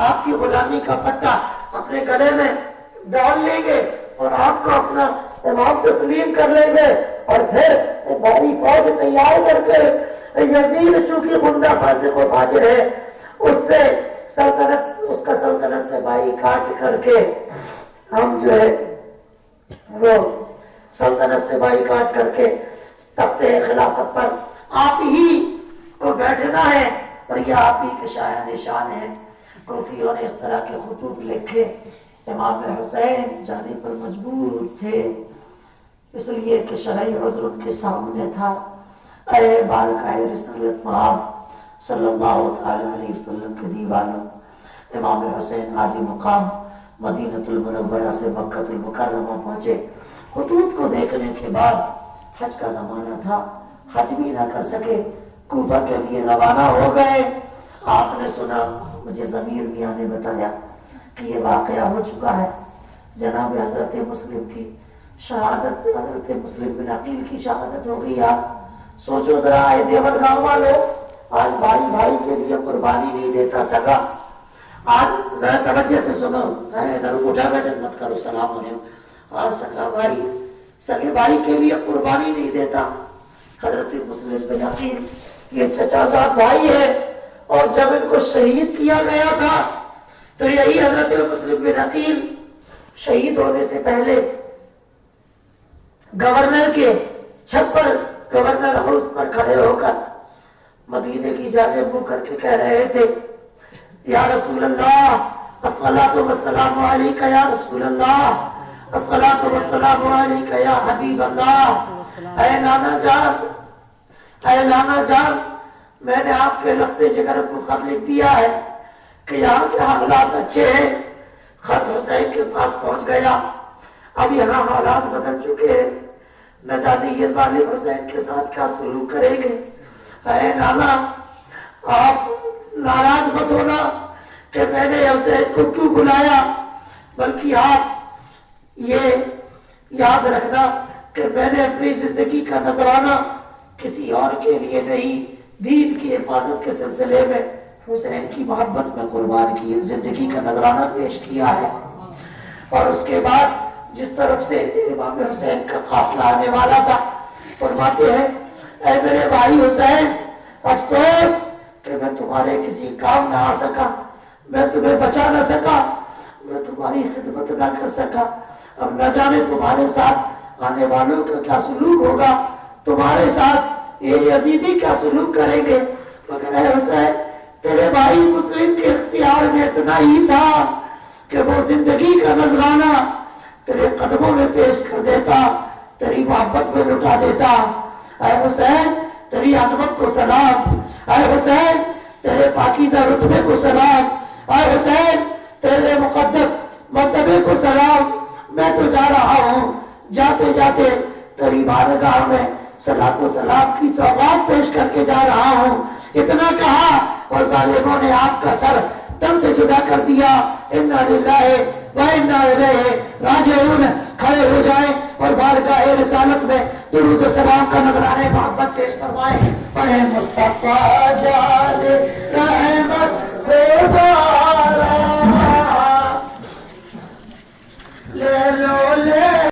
آپ کی غلامی کا پٹا اپنے گلے میں ڈال لیں گے اور آپ کو اپنا امام تسلیم کر لیں گے، اور پھر بڑی فوج تیار کر کے یزید چونکہ غنڈہ فاسق و فاجر ہے، اس کا سلطنت سے بائی کاٹ کر کے ہم جو ہے وہ سلطنت سے بائی کاٹ کر کے تخت خلافت پر آپ ہی کو بیٹھنا ہے، اور یہ آپ ہی کے شایع نشان ہے۔ کوفیوں نے اس طرح کے خطوط لکھے، امام حسین جانے پر مجبور تھے اس لیے کہ شرعی عذر ان کے سامنے تھا۔ اے بارگاہ رسالت پاک صلی اللہ تعالی علیہ وسلم کے دیوانوں، امام حسین عالی مقام مدینہ المنورہ سے مکہ المکرمہ پہنچے۔ خطوط کو دیکھنے کے بعد حج کا زمانہ تھا، حج بھی نہ کر سکے، کوفہ کے لیے روانہ ہو گئے۔ آپ نے سنا، مجھے ضمیر میاں نے بتایا کہ یہ واقعہ ہو چکا ہے، جناب حضرت مسلم کی شہادت، حضرت مسلم بن عقیل کی شہادت ہو گئی۔ آپ سوچو ذرا، اے دیوبند گاؤں والو، آج بھائی بھائی کے لیے قربانی نہیں دیتا سگا، آج ذرا توجہ سے سنو، ادھر اٹھا بیٹھے مت کرو، سلام ہونے، آج سگا بھائی سگے بھائی کے لیے قربانی نہیں دیتا۔ حضرت مسلم بن عقیل یہ چچا زاد بھائی ہے، اور جب ان کو شہید کیا گیا تھا تو یہی حضرت مسلم بن عقیل شہید ہونے سے پہلے گورنر کے چھت پر، گورنر ہاؤس پر کھڑے ہو کر مدینے کی جانب منہ کر کے کہہ رہے تھے، یا رسول اللہ الصلاۃ والسلام علیک، یا رسول اللہ الصلاۃ والسلام علیک، یا حبیب اللہ۔ اے نانا جان، اے نانا جان، میں نے آپ کے لخت جگر کو خط لکھ دیا ہے کہ یہاں کے حالات اچھے ہیں۔ خط حسین کے پاس پہنچ گیا، اب یہاں حالات بدل چکے ہیں، نہ جانے یہ ظالم حسین کے ساتھ کیا سلوک کریں گے۔ اے نانا، آپ ناراض مت ہونا کہ میں نے حسین کو کیوں بلایا، بلکہ آپ یہ یاد رکھنا کہ میں نے اپنی زندگی کا نذرانہ کسی اور کے لیے نہیں، دین کی حفاظت کے سلسلے میں حسین کی محبت میں قربان کی، زندگی کا نذرانہ پیش کیا ہے۔ اور اس کے بعد جس طرف سے امام حسین کا قافلہ آنے والا تھا، فرماتے ہیں، اے میرے بھائی حسین، افسوس کہ میں تمہارے کسی کام نہ آ سکا، میں تمہیں بچا نہ سکا، میں تمہاری خدمت نہ کر سکا، اب نہ جانے تمہارے ساتھ آنے والوں کا کیا سلوک ہوگا، تمہارے ساتھ یہ یزیدی کیا سلوک کریں گے؟ مگر اے حسین تیرے بھائی مسلم کے اختیار میں اتنا ہی تھا کہ وہ زندگی کا نذرانہ تیرے قدموں میں پیش کر دیتا، تیری محبت میں لٹا دیتا۔ اے حسین تیری عظمت کو سلام، اے حسین تیرے پاکیزہ رتبے کو سلام، اے حسین تیرے مقدس مرتبے کو سلام۔ میں تو جا رہا ہوں، جاتے جاتے تیری بارگاہ میں صلاۃ و سلام کی سوغات پیش کر کے جا رہا ہوں۔ اتنا کہا اور ظالموں نے آپ کا سر تن سے جدا کر دیا۔ انا للہ و انا الیہ راجعون، کھڑے ہو جائیں اور بارگاہ رسالت میں درود و سلام کا نذرانہ محبت پیش فرمائیں۔ پڑھیں مصطفیٰ جان